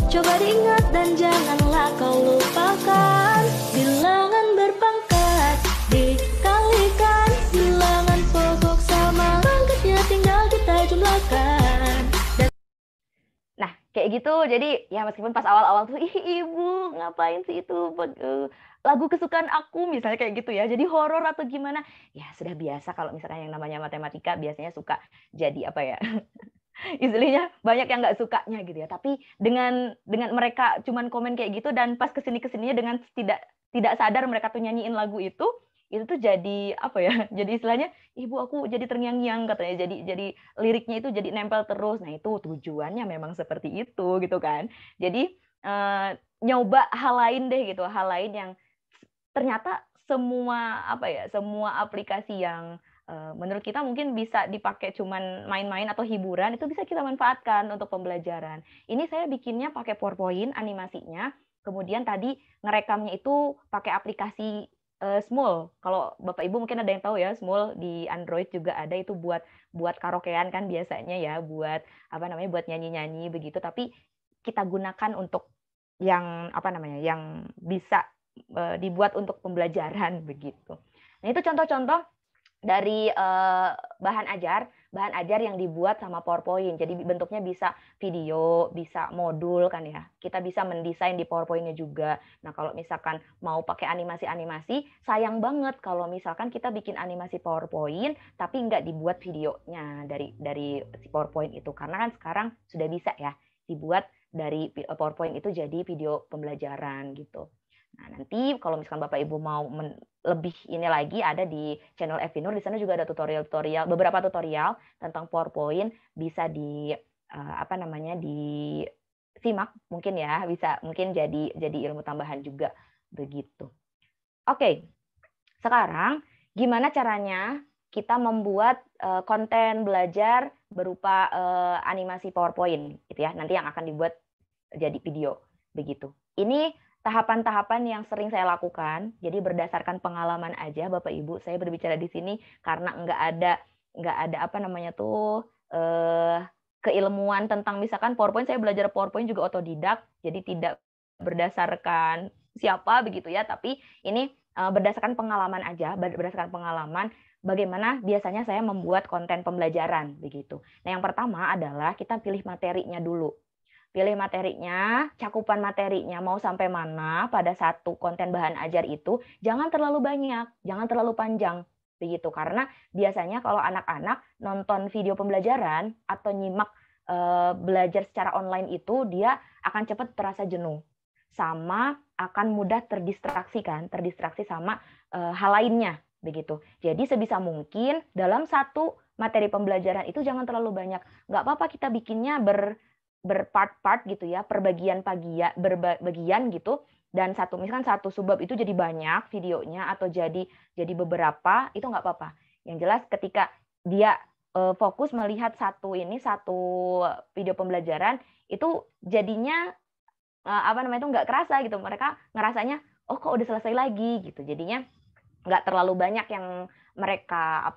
Coba diingat dan janganlah kau lupakan. Bilangan berpangkat dikalikan, bilangan pokok sama pangkatnya tinggal kita jumlahkan. Nah, kayak gitu. Jadi ya meskipun pas awal-awal tuh, ibu ngapain sih itu lagu kesukaan aku misalnya kayak gitu ya. Jadi horor atau gimana? Ya sudah biasa, kalau misalkan yang namanya matematika biasanya suka jadi istilahnya banyak yang nggak sukanya gitu ya. Tapi dengan mereka cuman komen kayak gitu, dan pas kesininya dengan tidak sadar mereka tuh nyanyiin lagu itu tuh jadi jadi istilahnya, ibu aku jadi terngiang-ngiang katanya, jadi liriknya itu jadi nempel terus. Nah, itu tujuannya memang seperti itu gitu kan. Jadi nyoba hal lain deh gitu, hal lain yang ternyata semua aplikasi yang menurut kita mungkin bisa dipakai cuman main-main atau hiburan, itu bisa kita manfaatkan untuk pembelajaran. Ini saya bikinnya pakai PowerPoint animasinya, kemudian tadi ngerekamnya itu pakai aplikasi Smule. Kalau Bapak Ibu mungkin ada yang tahu ya, Smule di Android juga ada, itu buat karaokean kan biasanya ya, buat buat nyanyi-nyanyi begitu, tapi kita gunakan untuk yang yang bisa dibuat untuk pembelajaran begitu. Nah, itu contoh-contoh dari bahan ajar yang dibuat sama PowerPoint. Jadi bentuknya bisa video, bisa modul kan ya. Kita bisa mendesain di PowerPoint-nya juga. Nah, kalau misalkan mau pakai animasi-animasi, sayang banget kalau misalkan kita bikin animasi PowerPoint tapi nggak dibuat videonya dari si PowerPoint itu. Karena kan sekarang sudah bisa ya dibuat dari PowerPoint itu jadi video pembelajaran gitu. Nah, nanti kalau misalkan Bapak Ibu mau lebih ini lagi, ada di channel Evi Nur, di sana juga ada beberapa tutorial tentang PowerPoint, bisa di simak mungkin ya, bisa mungkin jadi ilmu tambahan juga begitu. Oke, sekarang gimana caranya kita membuat konten belajar berupa animasi PowerPoint gitu ya, nanti yang akan dibuat jadi video begitu. Ini tahapan-tahapan yang sering saya lakukan, jadi berdasarkan pengalaman aja Bapak Ibu, saya berbicara di sini karena nggak ada apa namanya tuh keilmuan tentang misalkan PowerPoint, saya belajar PowerPoint juga otodidak, jadi tidak berdasarkan siapa begitu ya, tapi ini berdasarkan pengalaman aja, berdasarkan pengalaman bagaimana biasanya saya membuat konten pembelajaran begitu. Nah, yang pertama adalah kita pilih materinya dulu. Pilih materinya, cakupan materinya mau sampai mana pada satu konten bahan ajar itu, jangan terlalu banyak, jangan terlalu panjang begitu, karena biasanya kalau anak-anak nonton video pembelajaran atau nyimak belajar secara online itu, dia akan cepat terasa jenuh, sama akan mudah terdistraksi sama hal lainnya begitu. Jadi sebisa mungkin dalam satu materi pembelajaran itu jangan terlalu banyak. Nggak apa-apa kita bikinnya berpart-part gitu ya, berbagian gitu. Dan misalkan satu subbab itu jadi banyak videonya atau jadi beberapa, itu nggak apa-apa. Yang jelas ketika dia fokus melihat satu video pembelajaran, itu jadinya itu nggak kerasa gitu. Mereka ngerasanya, oh kok udah selesai lagi gitu. Jadinya nggak terlalu banyak yang mereka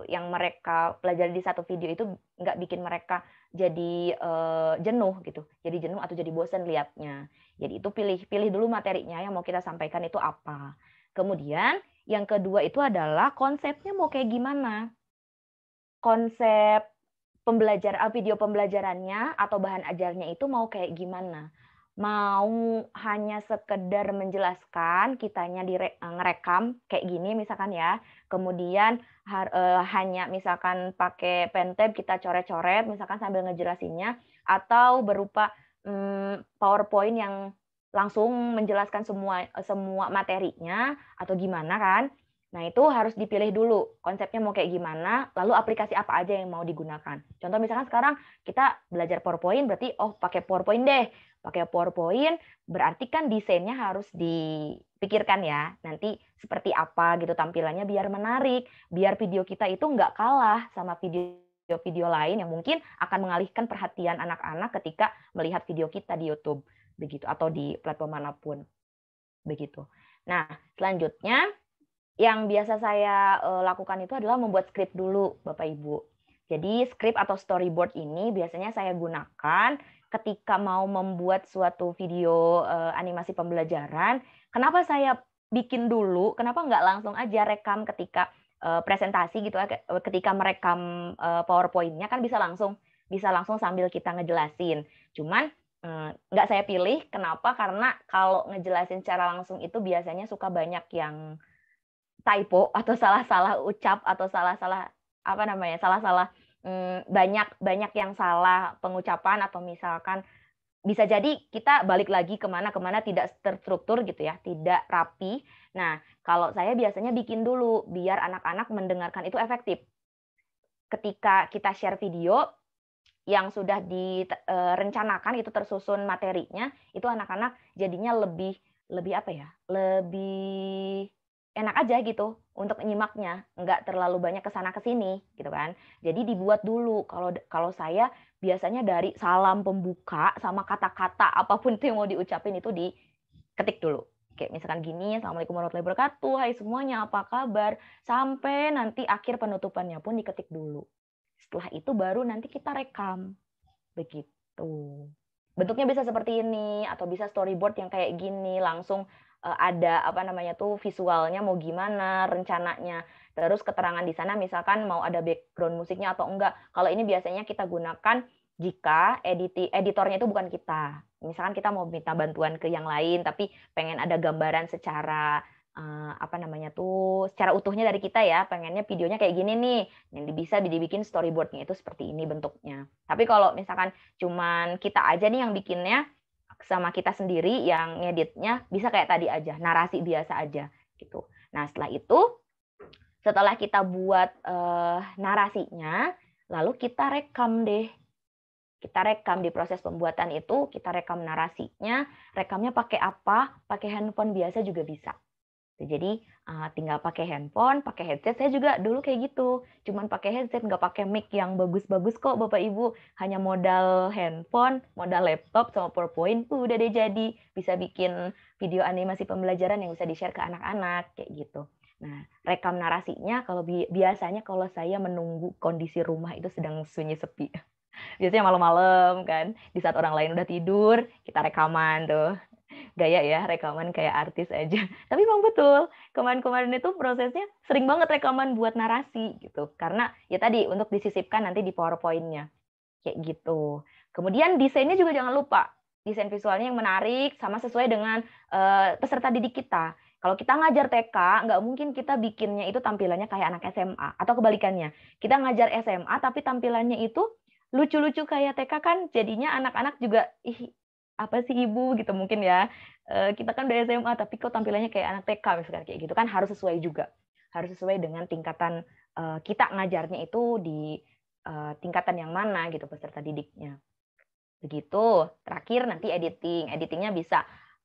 yang mereka pelajari di satu video itu nggak bikin mereka jadi jenuh gitu, jadi jenuh atau jadi bosan lihatnya. Jadi itu pilih dulu materinya yang mau kita sampaikan itu apa. Kemudian yang kedua itu adalah konsepnya mau kayak gimana, konsep video pembelajarannya atau bahan ajarnya itu mau kayak gimana. Mau hanya sekedar menjelaskan, kitanya ngerekam kayak gini misalkan ya, kemudian hanya misalkan pakai pentab kita coret-coret misalkan sambil ngejelasinnya, atau berupa PowerPoint yang langsung menjelaskan semua materinya atau gimana kan. Nah, itu harus dipilih dulu konsepnya mau kayak gimana, lalu aplikasi apa aja yang mau digunakan. Contoh misalkan sekarang kita belajar PowerPoint, berarti pakai PowerPoint deh. Pakai PowerPoint berarti kan desainnya harus dipikirkan ya. Nanti seperti apa gitu tampilannya biar menarik, biar video kita itu nggak kalah sama video-video lain yang mungkin akan mengalihkan perhatian anak-anak ketika melihat video kita di YouTube begitu atau di platform manapun begitu. Nah, selanjutnya yang biasa saya lakukan itu adalah membuat skrip dulu, Bapak Ibu. Jadi skrip atau storyboard ini biasanya saya gunakan ketika mau membuat suatu video animasi pembelajaran. Kenapa saya bikin dulu? Kenapa nggak langsung aja rekam ketika presentasi gitu ya? Ketika merekam PowerPoint-nya kan bisa langsung sambil kita ngejelasin. Cuman nggak saya pilih. Kenapa? Karena kalau ngejelasin secara langsung itu biasanya suka banyak yang typo atau salah-salah ucap atau salah-salah banyak yang salah pengucapan, atau misalkan bisa jadi kita balik lagi kemana tidak terstruktur gitu ya, tidak rapi. Nah, kalau saya biasanya bikin dulu biar anak-anak mendengarkan itu efektif. Ketika kita share video yang sudah direncanakan itu tersusun materinya, itu anak-anak jadinya lebih enak aja gitu untuk nyimaknya, nggak terlalu banyak kesana kesini gitu kan. Jadi dibuat dulu. Kalau saya biasanya dari salam pembuka sama kata-kata apapun itu yang mau diucapin itu diketik dulu. Kayak misalkan gini, Assalamualaikum warahmatullahi wabarakatuh, hai semuanya, apa kabar? Sampai nanti akhir penutupannya pun diketik dulu. Setelah itu baru nanti kita rekam. Begitu. Bentuknya bisa seperti ini, atau bisa storyboard yang kayak gini, langsung ada visualnya mau gimana, rencananya, terus keterangan di sana misalkan mau ada background musiknya atau enggak. Kalau ini biasanya kita gunakan jika editornya itu bukan kita. Misalkan kita mau minta bantuan ke yang lain tapi pengen ada gambaran secara secara utuhnya dari kita ya, pengennya videonya kayak gini nih, yang bisa dibikin storyboardnya itu seperti ini bentuknya. Tapi kalau misalkan cuman kita aja nih yang bikinnya, sama kita sendiri yang ngeditnya, bisa kayak tadi aja, narasi biasa aja gitu. Nah, setelah kita buat narasinya, lalu kita rekam deh. Kita rekam di proses pembuatan itu, kita rekam narasinya, rekamnya pakai apa? Pakai handphone biasa juga bisa. Jadi tinggal pakai handphone, pakai headset. Saya juga dulu kayak gitu, cuman pakai headset, nggak pakai mic yang bagus-bagus kok Bapak Ibu. Hanya modal handphone, modal laptop sama PowerPoint, udah deh jadi. Bisa bikin video animasi pembelajaran yang bisa di-share ke anak-anak, kayak gitu. Nah, rekam narasinya kalau biasanya kalau saya menunggu kondisi rumah itu sedang sunyi sepi. Biasanya malam-malam kan, di saat orang lain udah tidur, kita rekaman tuh. Gaya ya, rekaman kayak artis aja. Tapi memang betul, kemarin-kemarin itu prosesnya sering banget rekaman buat narasi gitu. Karena ya tadi untuk disisipkan nanti di PowerPoint-nya. Kayak gitu. Kemudian desainnya juga jangan lupa. Desain visualnya yang menarik sama sesuai dengan peserta didik kita. Kalau kita ngajar TK, nggak mungkin kita bikinnya itu tampilannya kayak anak SMA. Atau kebalikannya, kita ngajar SMA tapi tampilannya itu lucu-lucu kayak TK kan jadinya anak-anak juga, ih apa sih ibu gitu mungkin ya. Kita kan udah SMA tapi kok tampilannya kayak anak TK misalkan kayak gitu kan, harus sesuai juga. Harus sesuai dengan tingkatan kita ngajarnya itu di tingkatan yang mana gitu peserta didiknya. Begitu. Terakhir nanti editing. Editingnya bisa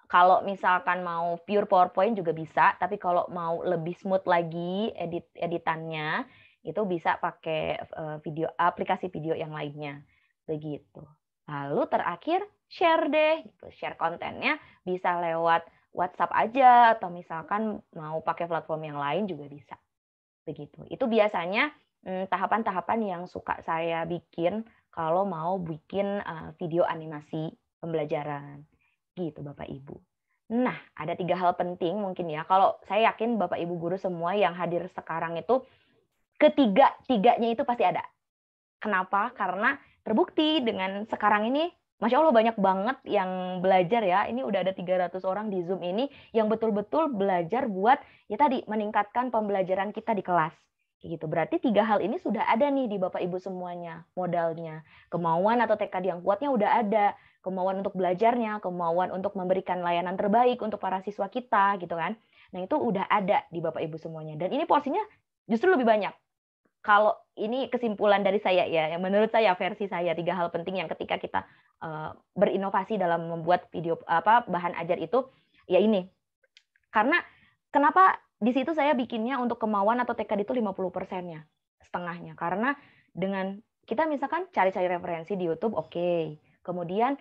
kalau misalkan mau pure PowerPoint juga bisa, tapi kalau mau lebih smooth lagi editannya itu bisa pakai video aplikasi video yang lainnya. Begitu. Lalu terakhir share deh, gitu. Share kontennya bisa lewat WhatsApp aja atau misalkan mau pakai platform yang lain juga bisa. Begitu. Itu biasanya tahapan-tahapan yang suka saya bikin kalau mau bikin video animasi pembelajaran. Gitu Bapak Ibu. Nah, ada 3 hal penting mungkin ya. Kalau saya yakin Bapak Ibu guru semua yang hadir sekarang itu ketiga-tiganya itu pasti ada. Kenapa? Karena terbukti dengan sekarang ini, Masya Allah banyak banget yang belajar ya. Ini udah ada 300 orang di Zoom ini yang betul-betul belajar buat ya tadi meningkatkan pembelajaran kita di kelas. Gitu. Berarti 3 hal ini sudah ada nih di Bapak Ibu semuanya modalnya. Kemauan atau tekad yang kuatnya udah ada. Kemauan untuk belajarnya, kemauan untuk memberikan layanan terbaik untuk para siswa kita gitu kan. Nah, itu udah ada di Bapak Ibu semuanya. Dan ini porsinya justru lebih banyak. Kalau ini kesimpulan dari saya ya, yang menurut saya versi saya 3 hal penting yang ketika kita berinovasi dalam membuat video bahan ajar itu ya ini. Karena kenapa di situ saya bikinnya untuk kemauan atau tekad itu 50%-nya, setengahnya. Karena dengan kita misalkan cari-cari referensi di YouTube, oke. Kemudian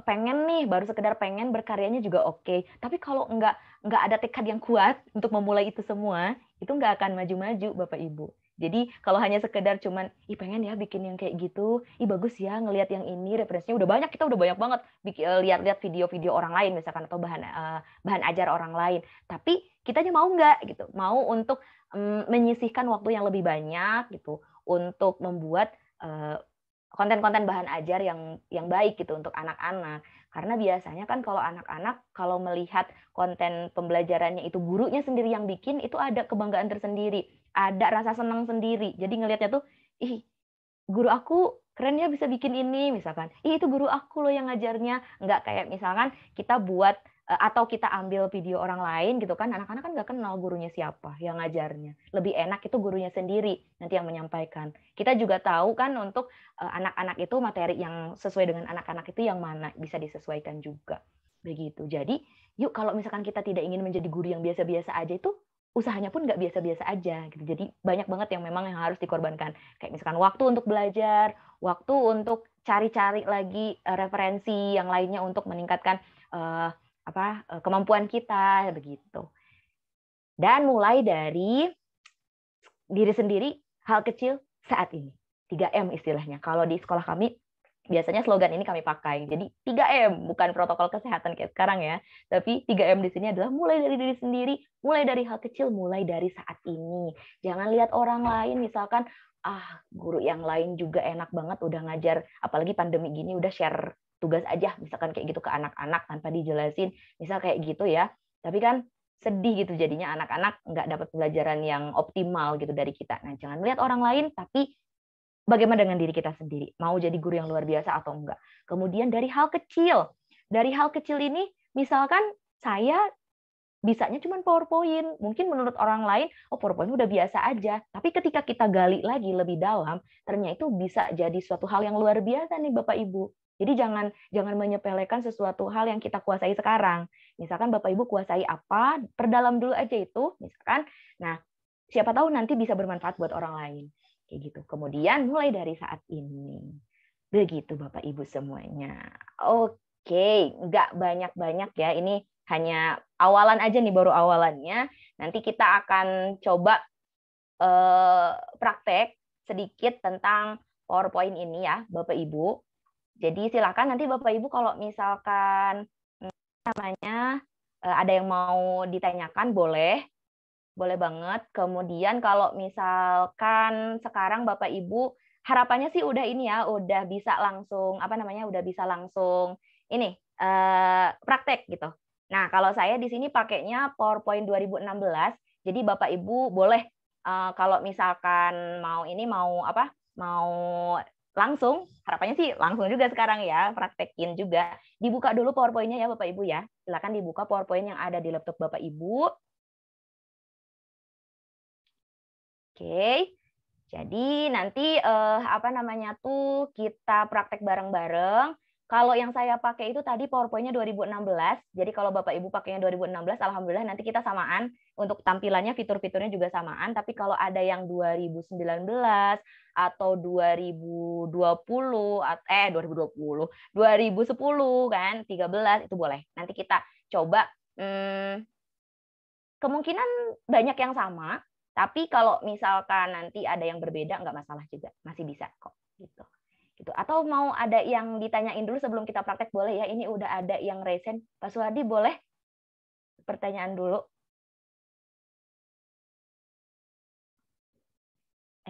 pengen nih, baru sekedar pengen berkaryanya juga oke. Tapi kalau nggak ada tekad yang kuat untuk memulai itu semua, itu nggak akan maju-maju Bapak Ibu. Jadi kalau hanya sekedar cuman, pengen ya bikin yang kayak gitu, bagus ya ngelihat yang ini referensinya udah banyak, kita udah banyak banget lihat-lihat video-video orang lain misalkan atau bahan ajar orang lain. Tapi kitanya mau nggak gitu, mau untuk menyisihkan waktu yang lebih banyak gitu untuk membuat konten-konten bahan ajar yang baik gitu untuk anak-anak. Karena biasanya kan kalau anak-anak kalau melihat konten pembelajarannya itu gurunya sendiri yang bikin, itu ada kebanggaan tersendiri, ada rasa senang sendiri. Jadi ngelihatnya tuh, guru aku keren ya bisa bikin ini misalkan. Itu guru aku loh yang ngajarnya. Nggak kayak misalkan kita buat atau kita ambil video orang lain gitu kan, anak-anak kan nggak kenal gurunya siapa yang ngajarnya. Lebih enak itu gurunya sendiri nanti yang menyampaikan. Kita juga tahu kan untuk anak-anak itu materi yang sesuai dengan anak-anak itu yang mana bisa disesuaikan juga. Begitu. Jadi yuk kalau misalkan kita tidak ingin menjadi guru yang biasa-biasa aja itu usahanya pun nggak biasa-biasa aja gitu. Jadi banyak banget yang memang yang harus dikorbankan. Kayak misalkan waktu untuk belajar, waktu untuk cari-cari lagi referensi yang lainnya untuk meningkatkan kemampuan kita begitu. Dan mulai dari diri sendiri, hal kecil saat ini. 3M istilahnya. Kalau di sekolah kami biasanya slogan ini kami pakai. Jadi 3M bukan protokol kesehatan kayak sekarang ya, tapi 3M di sini adalah mulai dari diri sendiri, mulai dari hal kecil, mulai dari saat ini. Jangan lihat orang lain misalkan guru yang lain juga enak banget udah ngajar, apalagi pandemi gini udah share tugas aja misalkan kayak gitu ke anak-anak tanpa dijelasin, misal kayak gitu ya. Tapi kan sedih gitu jadinya anak-anak nggak dapat pelajaran yang optimal gitu dari kita. Nah, jangan lihat orang lain, tapi bagaimana dengan diri kita sendiri? Mau jadi guru yang luar biasa atau enggak? Kemudian dari hal kecil. Dari hal kecil ini, misalkan saya bisanya cuma PowerPoint. Mungkin menurut orang lain, oh PowerPoint udah biasa aja. Tapi ketika kita gali lagi lebih dalam, ternyata itu bisa jadi suatu hal yang luar biasa nih Bapak Ibu. Jadi jangan menyepelekan sesuatu hal yang kita kuasai sekarang. Misalkan Bapak Ibu kuasai apa, perdalam dulu aja itu, misalkan. Nah, siapa tahu nanti bisa bermanfaat buat orang lain. Kayak gitu. Kemudian mulai dari saat ini. Begitu Bapak Ibu semuanya. Oke, nggak banyak-banyak ya. Ini hanya awalan aja nih, baru awalannya. Nanti kita akan coba praktek sedikit tentang PowerPoint ini ya, Bapak Ibu. Jadi silakan nanti Bapak Ibu kalau misalkan namanya ada yang mau ditanyakan boleh banget. Kemudian kalau misalkan sekarang Bapak Ibu harapannya sih udah ini ya, udah bisa langsung udah bisa langsung ini praktek gitu. Nah, kalau saya di sini pakainya PowerPoint 2016. Jadi Bapak Ibu boleh kalau misalkan mau langsung, harapannya sih langsung juga sekarang ya, praktekin juga. Dibuka dulu PowerPoint-nya ya Bapak Ibu ya. Silakan dibuka PowerPoint yang ada di laptop Bapak Ibu. Oke. Jadi nanti kita praktek bareng-bareng. Kalau yang saya pakai itu tadi PowerPoint-nya 2016. Jadi kalau Bapak Ibu pakainya 2016, alhamdulillah nanti kita samaan. Untuk tampilannya, fitur-fiturnya juga samaan. Tapi kalau ada yang 2019 atau 2010 kan 13 itu boleh. Nanti kita coba kemungkinan banyak yang sama, tapi kalau misalkan nanti ada yang berbeda nggak masalah juga, masih bisa kok gitu. Atau mau ada yang ditanyain dulu sebelum kita praktek boleh ya. Ini udah ada yang resen. Pak Suhardi boleh pertanyaan dulu.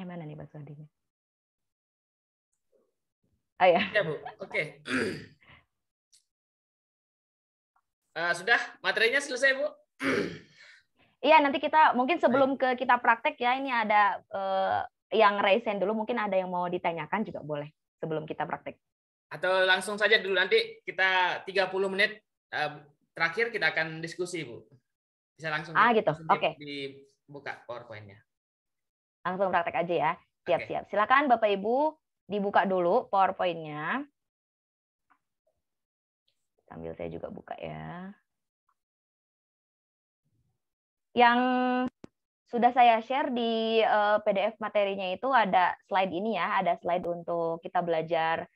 Mana nih Pak Suhardi? Oh ya. Ya Bu, oke. Sudah materinya selesai Bu? Iya, nanti kita mungkin sebelum kita praktek ya, ini ada yang raise hand dulu, mungkin ada yang mau ditanyakan juga boleh sebelum kita praktek. Atau langsung saja dulu, nanti kita 30 menit terakhir kita akan diskusi Bu. Bisa langsung gitu. Oke. Dibuka PowerPoint-nya. Langsung praktek aja ya. Siap-siap. Silakan Bapak Ibu dibuka dulu PowerPoint-nya. Sambil saya juga buka ya. Yang sudah saya share di PDF materinya itu ada slide ini ya, ada slide untuk kita belajar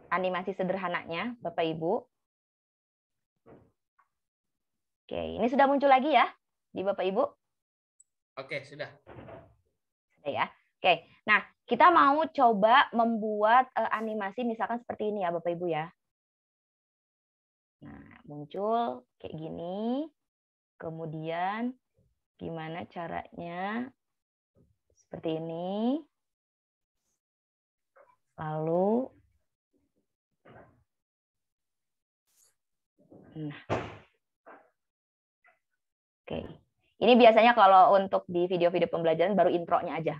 animasi sederhananya, Bapak Ibu. Oke, ini sudah muncul lagi ya di Bapak Ibu? Oke, sudah. Sudah ya. Oke, nah kita mau coba membuat animasi misalkan seperti ini ya Bapak Ibu ya. Nah, muncul kayak gini. Kemudian gimana caranya? Seperti ini. Lalu nah. Oke. Ini biasanya kalau untuk di video-video pembelajaran baru intronya aja.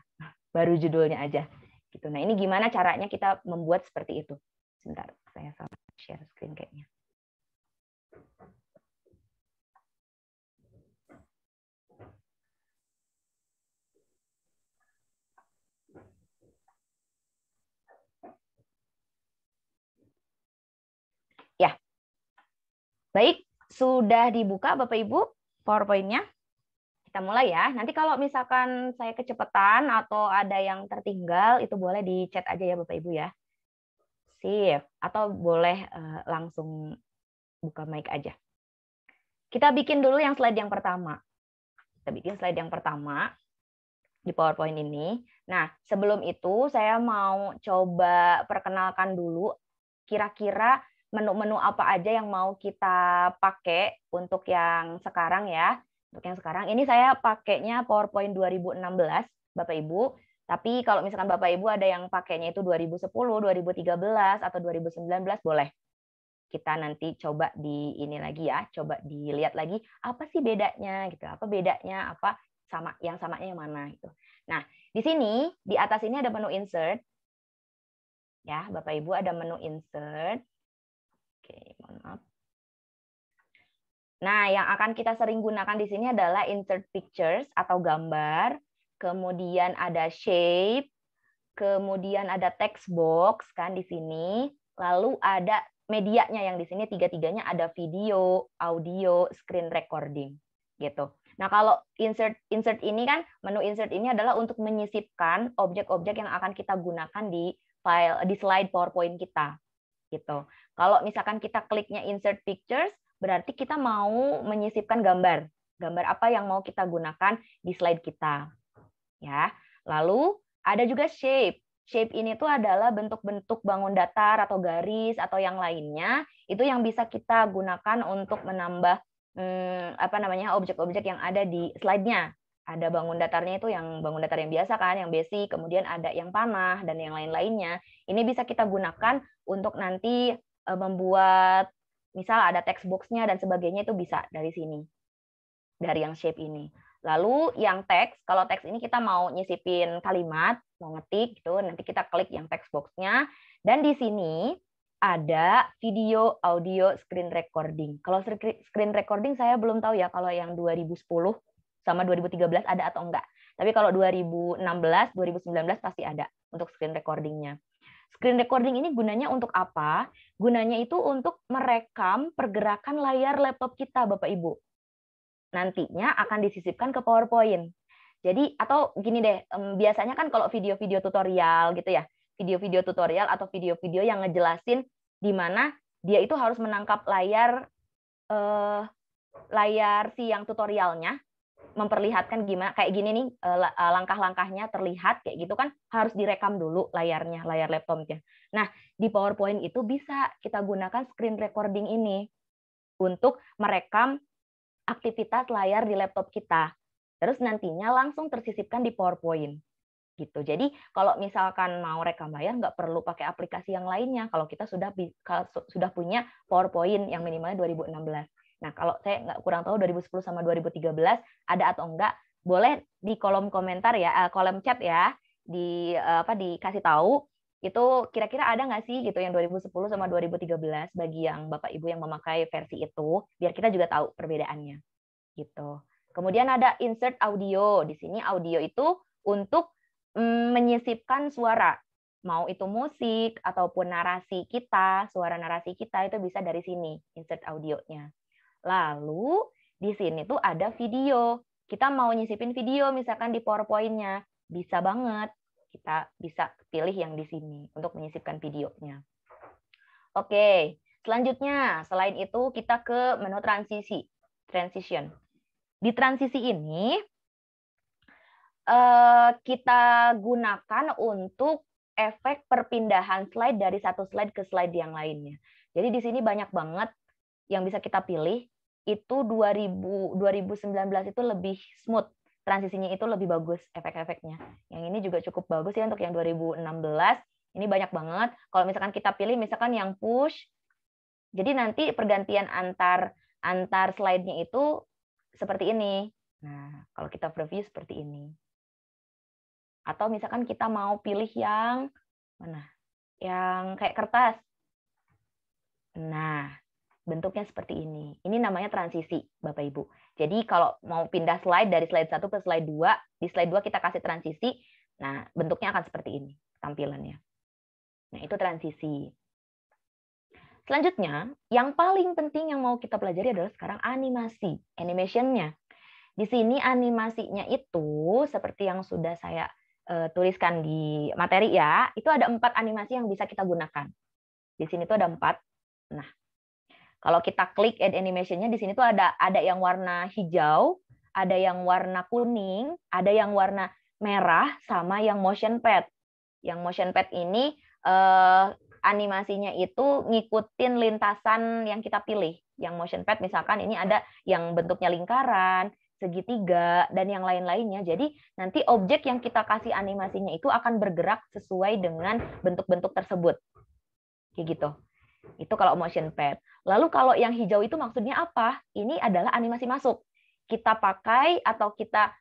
Baru judulnya aja. Gitu. Nah, ini gimana caranya kita membuat seperti itu? Sebentar, saya salah share screen kayaknya. Ya. Baik, sudah dibuka Bapak Ibu PowerPoint-nya? Kita mulai ya. Nanti kalau misalkan saya kecepatan atau ada yang tertinggal, itu boleh di chat aja ya Bapak Ibu ya. Sip. Atau boleh langsung buka mic aja. Kita bikin dulu yang slide yang pertama. Kita bikin slide yang pertama di PowerPoint ini. Nah, sebelum itu saya mau coba perkenalkan dulu kira-kira menu-menu apa aja yang mau kita pakai untuk yang sekarang ya. Untuk yang sekarang ini saya pakainya PowerPoint 2016 Bapak Ibu. Tapi kalau misalkan Bapak Ibu ada yang pakainya itu 2010, 2013 atau 2019 boleh. Kita nanti coba di ini lagi ya, coba dilihat lagi apa sih bedanya gitu. Apa bedanya, apa sama yang samanya yang mana gitu. Nah, di sini di atas ini ada menu insert. Ya, Bapak Ibu ada menu insert. Oke, mohon maaf. Nah, yang akan kita sering gunakan di sini adalah insert pictures atau gambar, kemudian ada shape, kemudian ada text box kan di sini, lalu ada medianya yang di sini tiga-tiganya ada video, audio, screen recording gitu. Nah, kalau insert ini kan menu insert ini adalah untuk menyisipkan objek-objek yang akan kita gunakan di slide PowerPoint kita gitu. Kalau misalkan kita kliknya insert pictures, berarti kita mau menyisipkan gambar. Gambar apa yang mau kita gunakan di slide kita. Ya. Lalu ada juga shape. Shape ini tuh adalah bentuk-bentuk bangun datar atau garis atau yang lainnya. Itu yang bisa kita gunakan untuk menambah objek-objek yang ada di slide-nya. Ada bangun datarnya itu yang bangun datar yang biasa kan, yang basic, kemudian ada yang panah dan yang lain-lainnya. Ini bisa kita gunakan untuk nanti membuat misal ada text box-nya dan sebagainya, itu bisa dari sini. Dari yang shape ini. Lalu yang teks, kalau teks ini kita mau nyisipin kalimat, mau ngetik gitu, nanti kita klik yang text box-nya. Dan di sini ada video, audio, screen recording. Kalau screen recording saya belum tahu ya kalau yang 2010 sama 2013 ada atau enggak. Tapi kalau 2016, 2019 pasti ada untuk screen recording-nya. Screen recording ini gunanya untuk apa? Gunanya itu untuk merekam pergerakan layar laptop kita, Bapak Ibu. Nantinya akan disisipkan ke PowerPoint. Jadi, atau gini deh, biasanya kan kalau video-video tutorial gitu ya, video-video tutorial atau video-video yang ngejelasin di mana dia itu harus menangkap layar si yang tutorialnya, memperlihatkan gimana kayak gini nih langkah-langkahnya terlihat kayak gitu kan, harus direkam dulu layarnya, layar laptopnya. Nah, di PowerPoint itu bisa kita gunakan screen recording ini untuk merekam aktivitas layar di laptop kita. Terus nantinya langsung tersisipkan di PowerPoint. Gitu. Jadi kalau misalkan mau rekam layar nggak perlu pakai aplikasi yang lainnya kalau kita sudah punya PowerPoint yang minimalnya 2016. Nah, kalau saya nggak kurang tahu 2010 sama 2013 ada atau enggak, boleh di kolom komentar ya, kolom chat ya, dikasih tahu itu kira-kira ada nggak sih gitu yang 2010 sama 2013 bagi yang Bapak Ibu yang memakai versi itu, biar kita juga tahu perbedaannya. Gitu. Kemudian ada insert audio. Di sini audio itu untuk menyisipkan suara. Mau itu musik ataupun narasi kita, suara narasi kita itu bisa dari sini, insert audionya. Lalu di sini tuh ada video. Kita mau nyisipin video misalkan di PowerPoint-nya, bisa banget. Kita bisa pilih yang di sini untuk menyisipkan videonya. Oke, selanjutnya selain itu kita ke menu transition. Di transisi ini kita gunakan untuk efek perpindahan slide dari satu slide ke slide yang lainnya. Jadi di sini banyak banget yang bisa kita pilih. Itu 2019 itu lebih smooth, transisinya itu lebih bagus efek-efeknya. Yang ini juga cukup bagus ya untuk yang 2016. Ini banyak banget. Kalau misalkan kita pilih misalkan yang push, jadi nanti pergantian antar slide-nya itu seperti ini. Nah, kalau kita preview seperti ini. Atau misalkan kita mau pilih yang mana? Yang kayak kertas. Nah, bentuknya seperti ini. Ini namanya transisi, Bapak Ibu. Jadi kalau mau pindah slide dari slide 1 ke slide 2, di slide 2 kita kasih transisi. Nah, bentuknya akan seperti ini tampilannya. Nah, itu transisi. Selanjutnya, yang paling penting yang mau kita pelajari adalah sekarang animasi, animation-nya. Di sini animasinya itu seperti yang sudah saya tuliskan di materi ya, itu ada 4 animasi yang bisa kita gunakan. Di sini tuh ada 4. Nah, kalau kita klik add animation-nya di sini tuh ada yang warna hijau, ada yang warna kuning, ada yang warna merah, sama yang motion pad. Yang motion pad ini animasinya itu ngikutin lintasan yang kita pilih. Yang motion pad misalkan ini ada yang bentuknya lingkaran, segitiga, dan yang lain-lainnya. Jadi nanti objek yang kita kasih animasinya itu akan bergerak sesuai dengan bentuk-bentuk tersebut. Kayak gitu. Itu kalau motion pad. Lalu kalau yang hijau itu maksudnya apa? Ini adalah animasi masuk. Kita pakai atau kita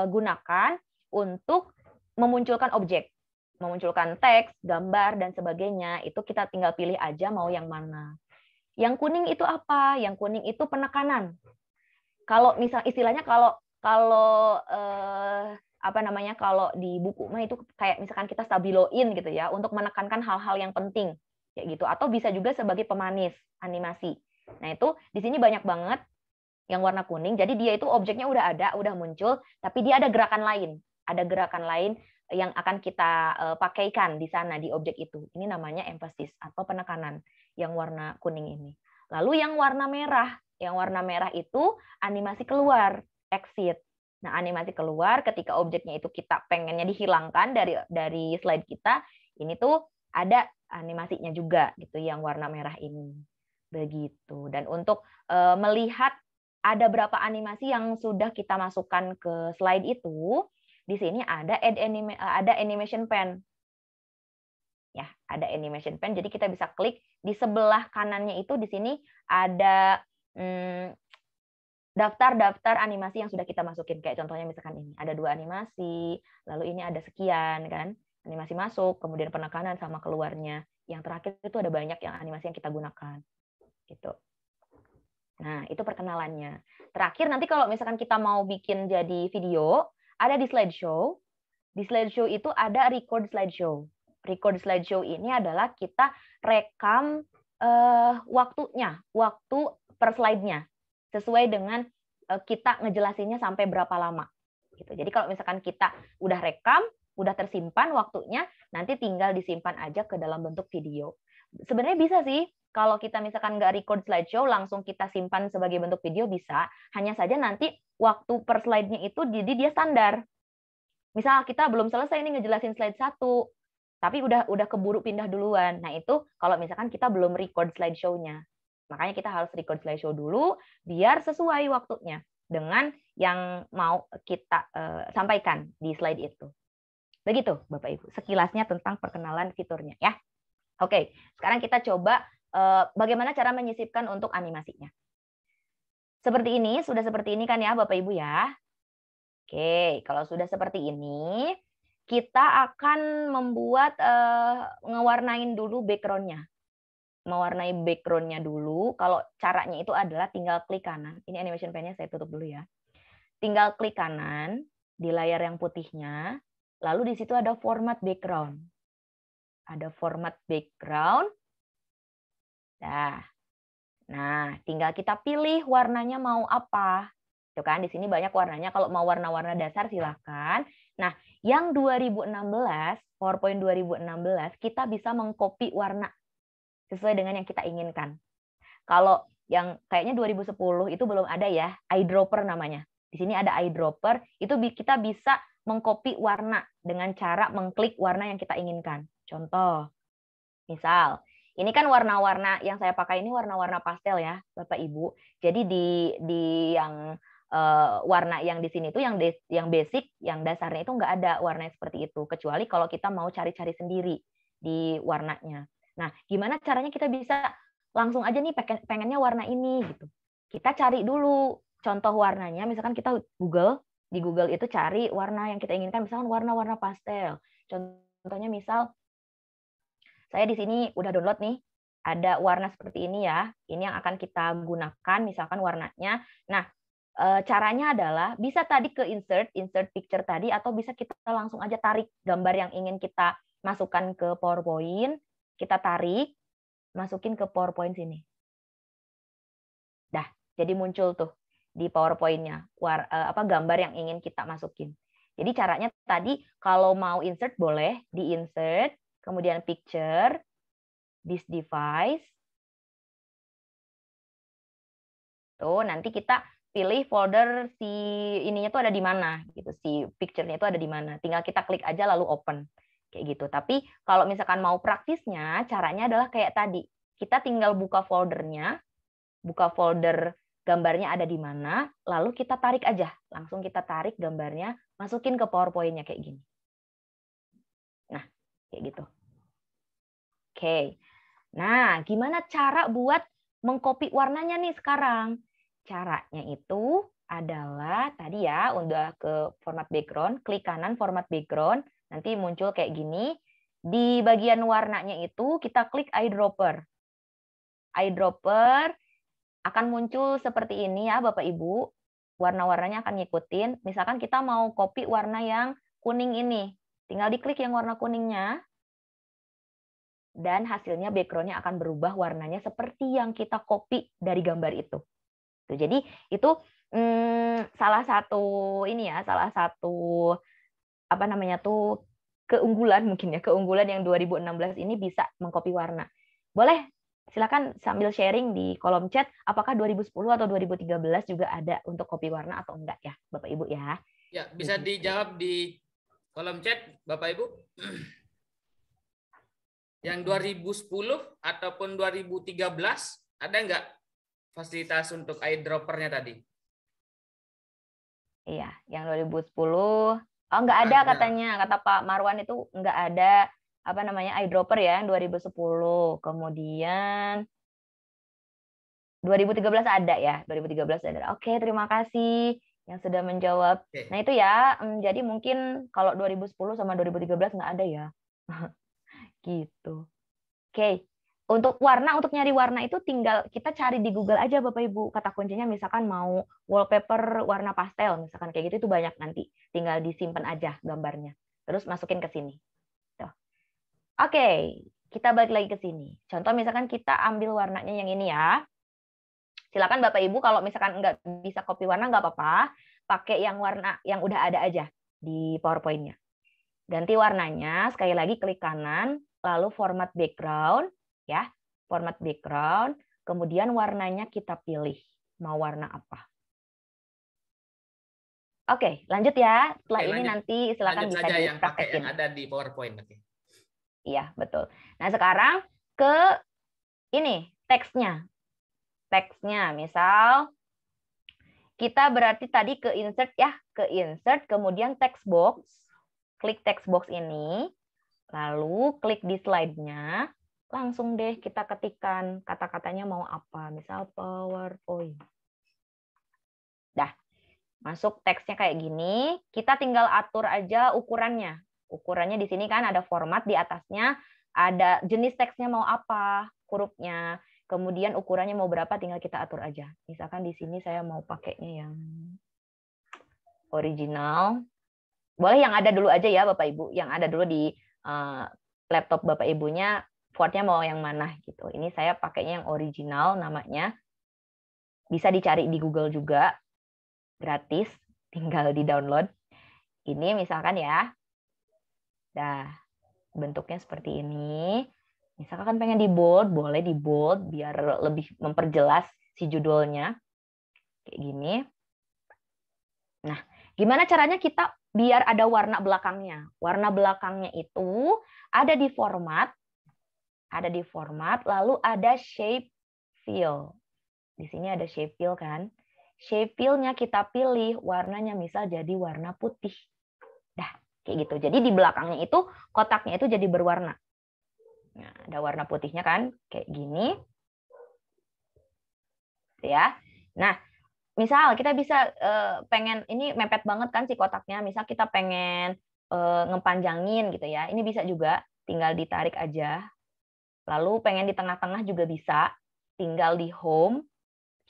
gunakan untuk memunculkan objek. Memunculkan teks, gambar, dan sebagainya. Itu kita tinggal pilih aja mau yang mana. Yang kuning itu apa? Yang kuning itu penekanan. Kalau misal istilahnya kalau apa namanya, kalau di buku mah itu kayak misalkan kita stabiloin gitu ya, untuk menekankan hal-hal yang penting kayak gitu, atau bisa juga sebagai pemanis animasi. Nah, itu di sini banyak banget yang warna kuning. Jadi dia itu objeknya udah ada, udah muncul, tapi dia ada gerakan lain. Ada gerakan lain yang akan kita pakaikan di sana di objek itu. Ini namanya emphasis atau penekanan yang warna kuning ini. Lalu yang warna merah itu animasi keluar, exit. Nah, animasi keluar ketika objeknya itu kita pengennya dihilangkan dari slide kita, ini tuh ada animasinya juga gitu yang warna merah ini. Begitu. Dan untuk melihat ada berapa animasi yang sudah kita masukkan ke slide itu, di sini ada animation pen. Ya, ada animation pen. Jadi kita bisa klik di sebelah kanannya itu, di sini ada daftar-daftar animasi yang sudah kita masukin. Kayak contohnya misalkan ini, ada 2 animasi, lalu ini ada sekian kan, animasi masuk, kemudian penekanan sama keluarnya. Yang terakhir itu ada banyak yang animasi yang kita gunakan. Gitu. Nah, itu perkenalannya. Terakhir nanti kalau misalkan kita mau bikin jadi video, ada di slideshow. Di slideshow itu ada record slideshow. Record slideshow ini adalah kita rekam waktunya, waktu per slide-nya. Sesuai dengan kita ngejelasinnya sampai berapa lama. Gitu. Jadi kalau misalkan kita udah rekam, udah tersimpan waktunya, nanti tinggal disimpan aja ke dalam bentuk video. Sebenarnya bisa sih, kalau kita misalkan nggak record slideshow, langsung kita simpan sebagai bentuk video bisa. Hanya saja nanti waktu per slide-nya itu jadi dia standar. Misal kita belum selesai nih ngejelasin slide 1, tapi udah keburu pindah duluan. Nah, itu kalau misalkan kita belum record slideshow-nya. Makanya kita harus record slideshow dulu biar sesuai waktunya dengan yang mau kita sampaikan di slide itu. Begitu, Bapak Ibu, sekilasnya tentang perkenalan fiturnya ya. Oke, sekarang kita coba bagaimana cara menyisipkan untuk animasinya. Seperti ini, sudah seperti ini kan ya Bapak Ibu ya. Oke, kalau sudah seperti ini, kita akan membuat ngewarnain dulu background-nya. Mewarnai background-nya dulu. Kalau caranya itu adalah tinggal klik kanan. Ini animation pen-nya saya tutup dulu ya. Tinggal klik kanan di layar yang putihnya. Lalu di situ ada format background. Ada format background. Nah, tinggal kita pilih warnanya mau apa. Itu kan di sini banyak warnanya. Kalau mau warna-warna dasar silakan. Nah, yang 2016, PowerPoint 2016 kita bisa mengcopy warna sesuai dengan yang kita inginkan. Kalau yang kayaknya 2010 itu belum ada ya, eyedropper namanya. Di sini ada eyedropper, itu kita bisa mengcopy warna dengan cara mengklik warna yang kita inginkan. Contoh, misal, ini kan warna-warna yang saya pakai ini warna-warna pastel ya, Bapak Ibu. Jadi di yang warna yang di sini itu yang basic, yang dasarnya itu nggak ada warna seperti itu, kecuali kalau kita mau cari-cari sendiri di warnanya. Nah, gimana caranya kita bisa langsung aja nih pengennya warna ini gitu. Kita cari dulu contoh warnanya, misalkan kita di Google itu cari warna yang kita inginkan, misalkan warna-warna pastel. Contohnya misal saya di sini udah download nih, ada warna seperti ini ya. Ini yang akan kita gunakan misalkan warnanya. Nah, caranya adalah bisa tadi ke insert picture tadi, atau bisa kita langsung aja tarik gambar yang ingin kita masukkan ke PowerPoint. Kita tarik, masukin ke PowerPoint sini. Dah, jadi muncul tuh di PowerPoint-nya gambar yang ingin kita masukin. Jadi caranya tadi kalau mau insert boleh di insert, kemudian picture, this device. Tuh, nanti kita pilih folder si ininya tuh ada di mana gitu, si picture-nya itu ada di mana. Tinggal kita klik aja lalu open. Kayak gitu. Tapi kalau misalkan mau praktisnya, caranya adalah kayak tadi. Kita tinggal buka foldernya, buka folder gambarnya ada di mana, lalu kita tarik aja. Langsung kita tarik gambarnya, masukin ke PowerPoint-nya kayak gini. Nah, kayak gitu. Oke. Nah, gimana cara buat mengcopy warnanya nih sekarang? Caranya itu adalah tadi ya, udah ke format background, klik kanan format background, nanti muncul kayak gini. Di bagian warnanya itu kita klik eyedropper. eyedropper akan muncul seperti ini ya Bapak Ibu. Warna-warnanya akan ngikutin. Misalkan kita mau copy warna yang kuning ini. Tinggal diklik yang warna kuningnya. Dan hasilnya background-nya akan berubah warnanya seperti yang kita copy dari gambar itu. Jadi itu salah satu keunggulan mungkin ya, keunggulan yang 2016 ini bisa mengcopy warna. Boleh silakan sambil sharing di kolom chat apakah 2010 atau 2013 juga ada untuk copy warna atau enggak ya Bapak Ibu ya. Ya, bisa dijawab di kolom chat Bapak Ibu. Yang 2010 ataupun 2013 ada enggak fasilitas untuk eyedropper-nya tadi? Iya, yang 2010 enggak ada katanya, kata Pak Marwan itu enggak ada eyedropper ya yang 2010. Kemudian 2013 ada ya, 2013 ada. Oke, terima kasih yang sudah menjawab. Oke. Nah, itu ya. Jadi mungkin kalau 2010 sama 2013 nggak ada ya. Gitu. Oke. Untuk nyari warna itu tinggal kita cari di Google aja Bapak Ibu. Kata kuncinya misalkan mau wallpaper warna pastel, misalkan kayak gitu itu banyak nanti. Tinggal disimpan aja gambarnya. Terus masukin ke sini. Tuh. Oke, kita balik lagi ke sini. Contoh misalkan kita ambil warnanya yang ini ya. Silakan Bapak Ibu kalau misalkan nggak bisa copy warna nggak apa-apa, pakai yang warna yang udah ada aja di PowerPoint-nya. Ganti warnanya, sekali lagi klik kanan, lalu format background, ya, format background, kemudian warnanya kita pilih, mau warna apa. Oke, lanjut ya. Setelah ini lanjut. Nanti silakan lanjut bisa dipraktekin. Yang pakai yang ada di PowerPoint. Iya, betul. Nah, sekarang ke ini, teksnya. Teksnya, misal kita berarti tadi ke insert ya, ke insert, kemudian text box. Klik text box ini, lalu klik di slide-nya, langsung deh kita ketikkan kata-katanya mau apa, misal PowerPoint. Dah, masuk teksnya kayak gini, kita tinggal atur aja ukurannya. Ukurannya di sini kan ada format di atasnya, ada jenis teksnya mau apa, hurufnya, kemudian ukurannya mau berapa tinggal kita atur aja. Misalkan di sini saya mau pakainya yang original. Boleh yang ada dulu aja ya Bapak Ibu, yang ada dulu di laptop Bapak Ibunya, fontnya mau yang mana gitu. Ini saya pakainya yang original namanya. Bisa dicari di Google juga, gratis, tinggal di-download. Ini misalkan ya. Dah, bentuknya seperti ini. Misalkan pengen di bold, boleh di bold biar lebih memperjelas si judulnya. Kayak gini. Nah, gimana caranya kita biar ada warna belakangnya? Warna belakangnya itu ada di format, lalu ada shape fill. Di sini ada shape fill kan? Shape fill-nya kita pilih warnanya misal jadi warna putih. Dah, kayak gitu. Jadi di belakangnya itu kotaknya itu jadi berwarna. Nah, ada warna putihnya kan? Kayak gini. Ya. Nah, misal kita bisa pengen, ini mepet banget kan si kotaknya, misal kita pengen ngepanjangin gitu ya, ini bisa juga, tinggal ditarik aja. Lalu pengen di tengah-tengah juga bisa, tinggal di home,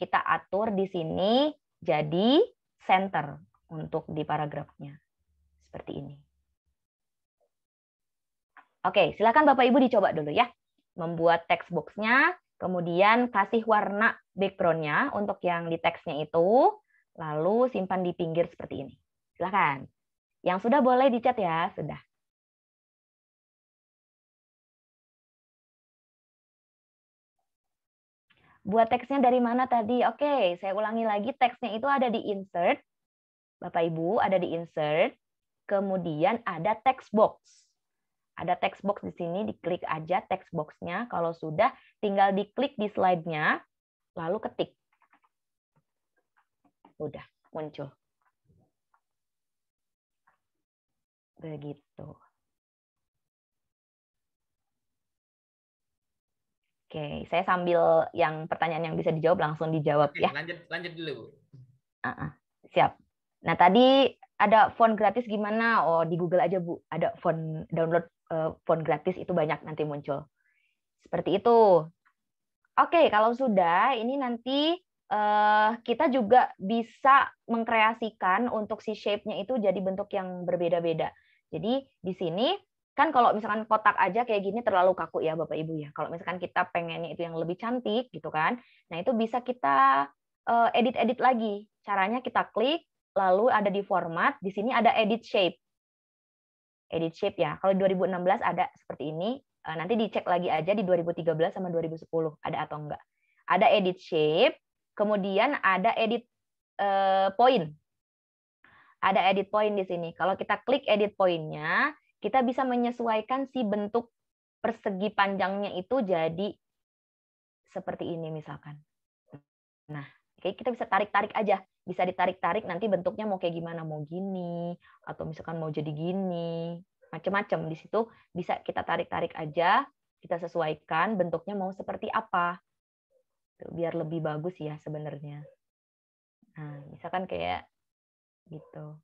kita atur di sini jadi center untuk di paragrafnya. Seperti ini. Oke, silakan Bapak Ibu dicoba dulu ya. Membuat text box-nya, kemudian kasih warna background-nya untuk yang di teksnya itu, lalu simpan di pinggir seperti ini. Silakan. Yang sudah boleh di chat ya, sudah. Buat teksnya dari mana tadi? Oke, saya ulangi lagi, teksnya itu ada di insert. Bapak Ibu ada di insert, kemudian ada text box. Ada text box di sini, diklik aja text box-nya. Kalau sudah, tinggal diklik di slide-nya, lalu ketik. Udah, muncul. Begitu. Oke, saya sambil yang pertanyaan yang bisa dijawab langsung dijawab. Oke, ya. Lanjut dulu. Siap. Nah, tadi ada font gratis gimana? Oh, di Google aja, Bu. Ada download font gratis itu banyak nanti muncul. Seperti itu. Oke, kalau sudah, ini nanti kita juga bisa mengkreasikan untuk si shape-nya itu jadi bentuk yang berbeda-beda. Jadi di sini kan kalau misalkan kotak aja kayak gini terlalu kaku ya Bapak Ibu ya. Kalau misalkan kita pengennya itu yang lebih cantik gitu kan. Nah, itu bisa kita edit-edit lagi. Caranya kita klik lalu ada di format, di sini ada edit shape. Edit shape ya. Kalau di 2016 ada seperti ini, nanti dicek lagi aja di 2013 sama 2010 ada atau enggak. Ada edit shape, kemudian ada edit point. Ada edit point di sini. Kalau kita klik edit point-nya, kita bisa menyesuaikan si bentuk persegi panjangnya itu jadi seperti ini misalkan. Nah, kita bisa tarik-tarik aja. Bisa ditarik-tarik nanti bentuknya mau kayak gimana, mau gini, atau misalkan mau jadi gini, macam-macam. Di situ bisa kita tarik-tarik aja, kita sesuaikan bentuknya mau seperti apa. Biar lebih bagus ya sebenarnya. Nah, misalkan kayak gitu.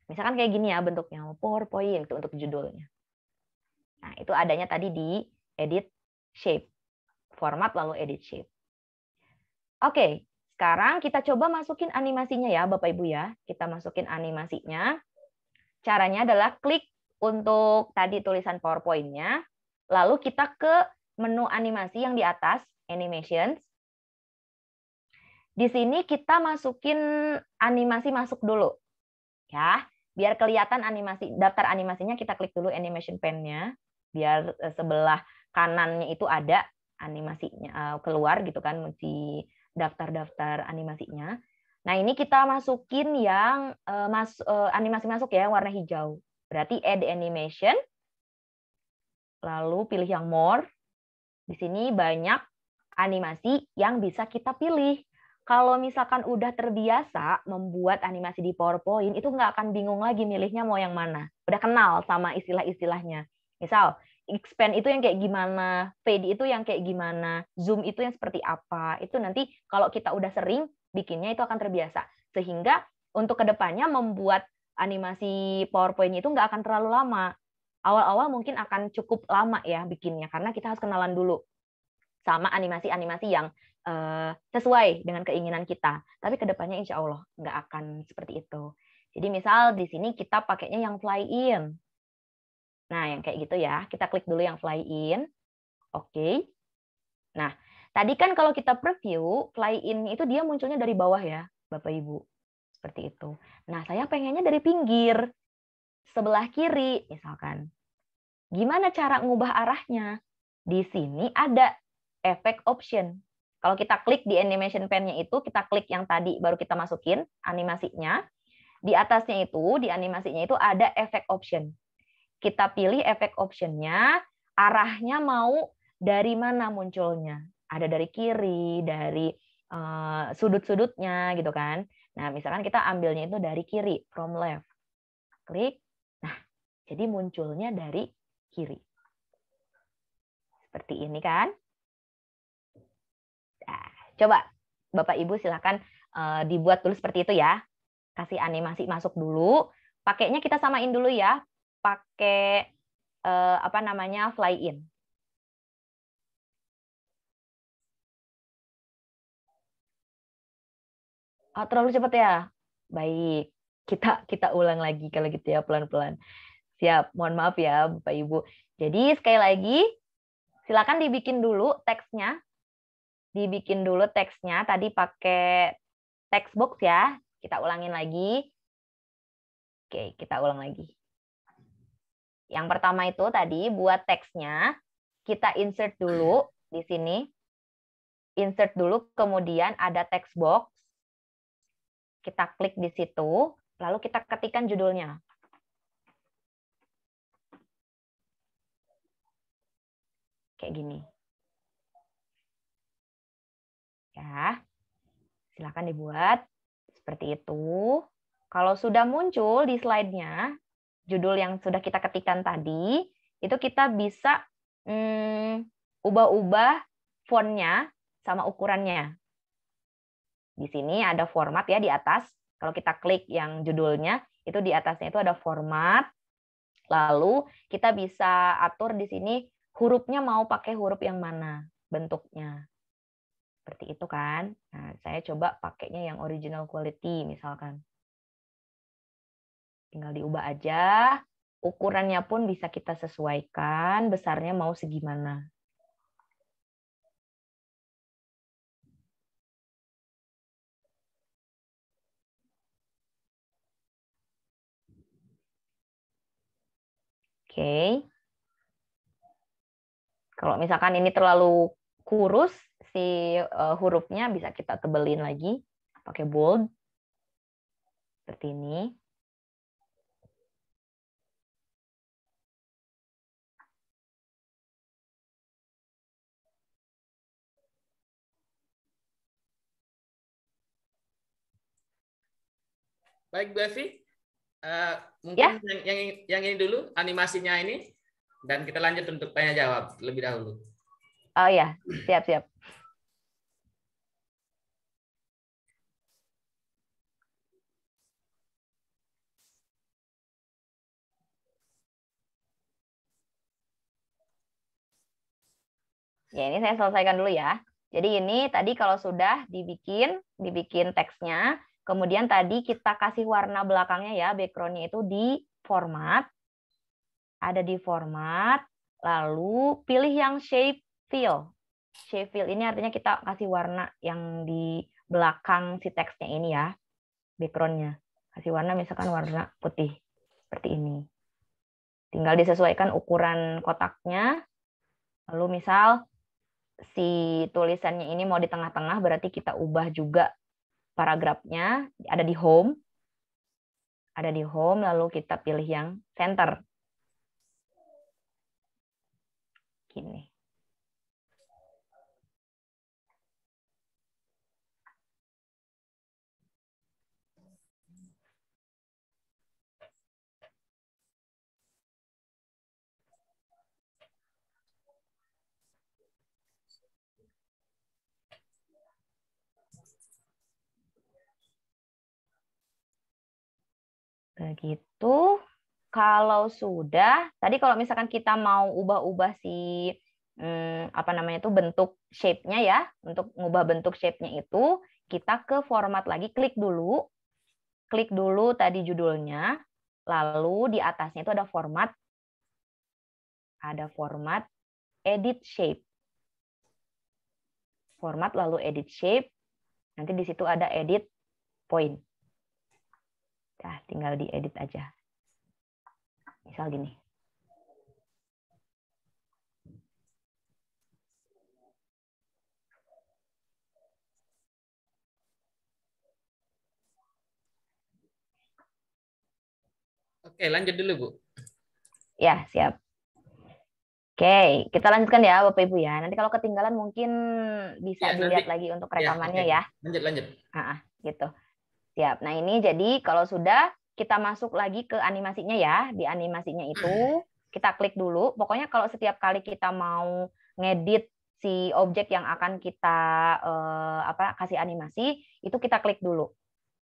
Misalkan kayak gini ya bentuknya, PowerPoint itu untuk judulnya. Nah, itu adanya tadi di edit shape. Format lalu edit shape. Oke, sekarang kita coba masukin animasinya ya Bapak Ibu ya. Kita masukin animasinya. Caranya adalah klik untuk tadi tulisan PowerPoint-nya, lalu kita ke menu animasi yang di atas, Animations. Di sini kita masukin animasi masuk dulu. Ya, biar kelihatan animasi, daftar animasinya kita klik dulu animation pen-nya, biar sebelah kanannya itu ada animasinya keluar gitu kan, di daftar-daftar animasinya. Nah, ini kita masukin yang animasi masuk ya, warna hijau. Berarti add animation. Lalu pilih yang more. Di sini banyak animasi yang bisa kita pilih. Kalau misalkan udah terbiasa membuat animasi di PowerPoint, itu nggak akan bingung lagi milihnya mau yang mana. Udah kenal sama istilah-istilahnya. Misal, expand itu yang kayak gimana, fade itu yang kayak gimana, zoom itu yang seperti apa. Itu nanti kalau kita udah sering, bikinnya itu akan terbiasa. Sehingga untuk kedepannya membuat animasi PowerPoint itu nggak akan terlalu lama. Awal-awal mungkin akan cukup lama ya bikinnya, karena kita harus kenalan dulu sama animasi-animasi yang sesuai dengan keinginan kita. Tapi kedepannya insya Allah nggak akan seperti itu. Jadi misal di sini kita pakainya yang fly in. Nah, yang kayak gitu ya. Kita klik dulu yang fly in. Oke. Nah, tadi kan kalau kita preview, fly in itu dia munculnya dari bawah ya, Bapak Ibu. Seperti itu. Nah, saya pengennya dari pinggir. Sebelah kiri, misalkan. Gimana cara ngubah arahnya? Di sini ada efek option. Kalau kita klik di animation pen-nya itu, kita klik yang tadi baru kita masukin animasinya. Di atasnya itu, di animasinya itu ada efek option. Kita pilih efek option-nya, arahnya mau dari mana munculnya. Ada dari kiri, dari sudut-sudutnya gitu kan. Nah, misalkan kita ambilnya itu dari kiri, from left. Klik. Nah, jadi munculnya dari kiri. Seperti ini kan. Nah, coba Bapak Ibu silakan dibuat dulu seperti itu ya. Kasih animasi masuk dulu. Pakainya kita samain dulu ya. Pakai fly in. Oh, terlalu cepat ya. Baik. Kita ulang lagi kalau gitu ya, pelan-pelan. Siap. Mohon maaf ya Bapak Ibu. Jadi sekali lagi silakan dibikin dulu teksnya. Dibikin dulu teksnya. Tadi pakai text box ya. Kita ulangin lagi. Oke, kita ulang lagi. Yang pertama itu tadi buat teksnya, kita insert dulu di sini. Insert dulu, kemudian ada text box. Kita klik di situ, lalu kita ketikkan judulnya. Kayak gini. Ya, silakan dibuat seperti itu. Kalau sudah muncul di slide-nya, judul yang sudah kita ketikkan tadi, itu kita bisa ubah-ubah font-nya sama ukurannya. Di sini ada format ya di atas. Kalau kita klik yang judulnya, itu di atasnya itu ada format. Lalu kita bisa atur di sini hurufnya mau pakai huruf yang mana. bentuknya. Seperti itu kan. Nah, saya coba pakainya yang original quality misalkan. Tinggal diubah aja. Ukurannya pun bisa kita sesuaikan, besarnya mau segimana. Oke. Kalau misalkan ini terlalu kurus, si hurufnya bisa kita tebelin lagi, pakai bold. Seperti ini. Baik, Bu Evi. Mungkin yang ini dulu animasinya ini, dan kita lanjut untuk tanya jawab lebih dahulu. Oh ya, siap. Ya, ini saya selesaikan dulu ya. Jadi ini tadi kalau sudah dibikin teksnya, kemudian tadi kita kasih warna belakangnya ya, background-nya itu di format. Ada di format, lalu pilih yang shape fill. Shape fill ini artinya kita kasih warna yang di belakang si teksnya ini ya, background-nya. Kasih warna misalkan warna putih, seperti ini. Tinggal disesuaikan ukuran kotaknya. Lalu misal si tulisannya ini mau di tengah-tengah, berarti kita ubah juga paragrafnya, ada di home. Ada di home, lalu kita pilih yang center. Gini. Begitu. Kalau sudah, tadi kalau misalkan kita mau ubah-ubah si apa namanya itu bentuk shape-nya ya, untuk mengubah bentuk shape-nya itu, kita ke format lagi, klik dulu tadi judulnya, lalu di atasnya itu ada format edit shape. Format lalu edit shape, nanti di situ ada edit point. Nah, tinggal diedit aja. Misal gini. Oke, lanjut dulu, Bu. Ya, siap. Oke, kita lanjutkan ya Bapak Ibu ya. Nanti kalau ketinggalan mungkin bisa dilihat lagi untuk rekamannya ya. Lanjut. Gitu. Siap. Nah, ini jadi kalau sudah kita masuk lagi ke animasinya ya. Di animasinya itu kita klik dulu. Pokoknya kalau setiap kali kita mau ngedit si objek yang akan kita kasih animasi, itu kita klik dulu.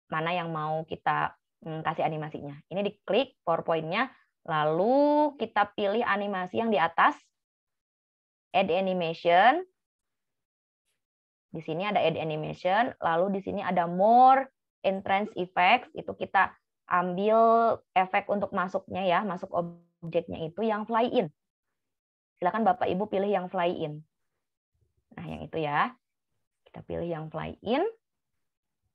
Mana yang mau kita kasih animasinya. Ini diklik PowerPoint-nya, lalu kita pilih animasi yang di atas, Add Animation. Di sini ada Add Animation, lalu di sini ada More Entrance Effects, itu kita ambil efek untuk masuknya ya, masuk objeknya itu yang fly in. Silakan Bapak Ibu pilih yang fly in. Nah, yang itu ya. Kita pilih yang fly in.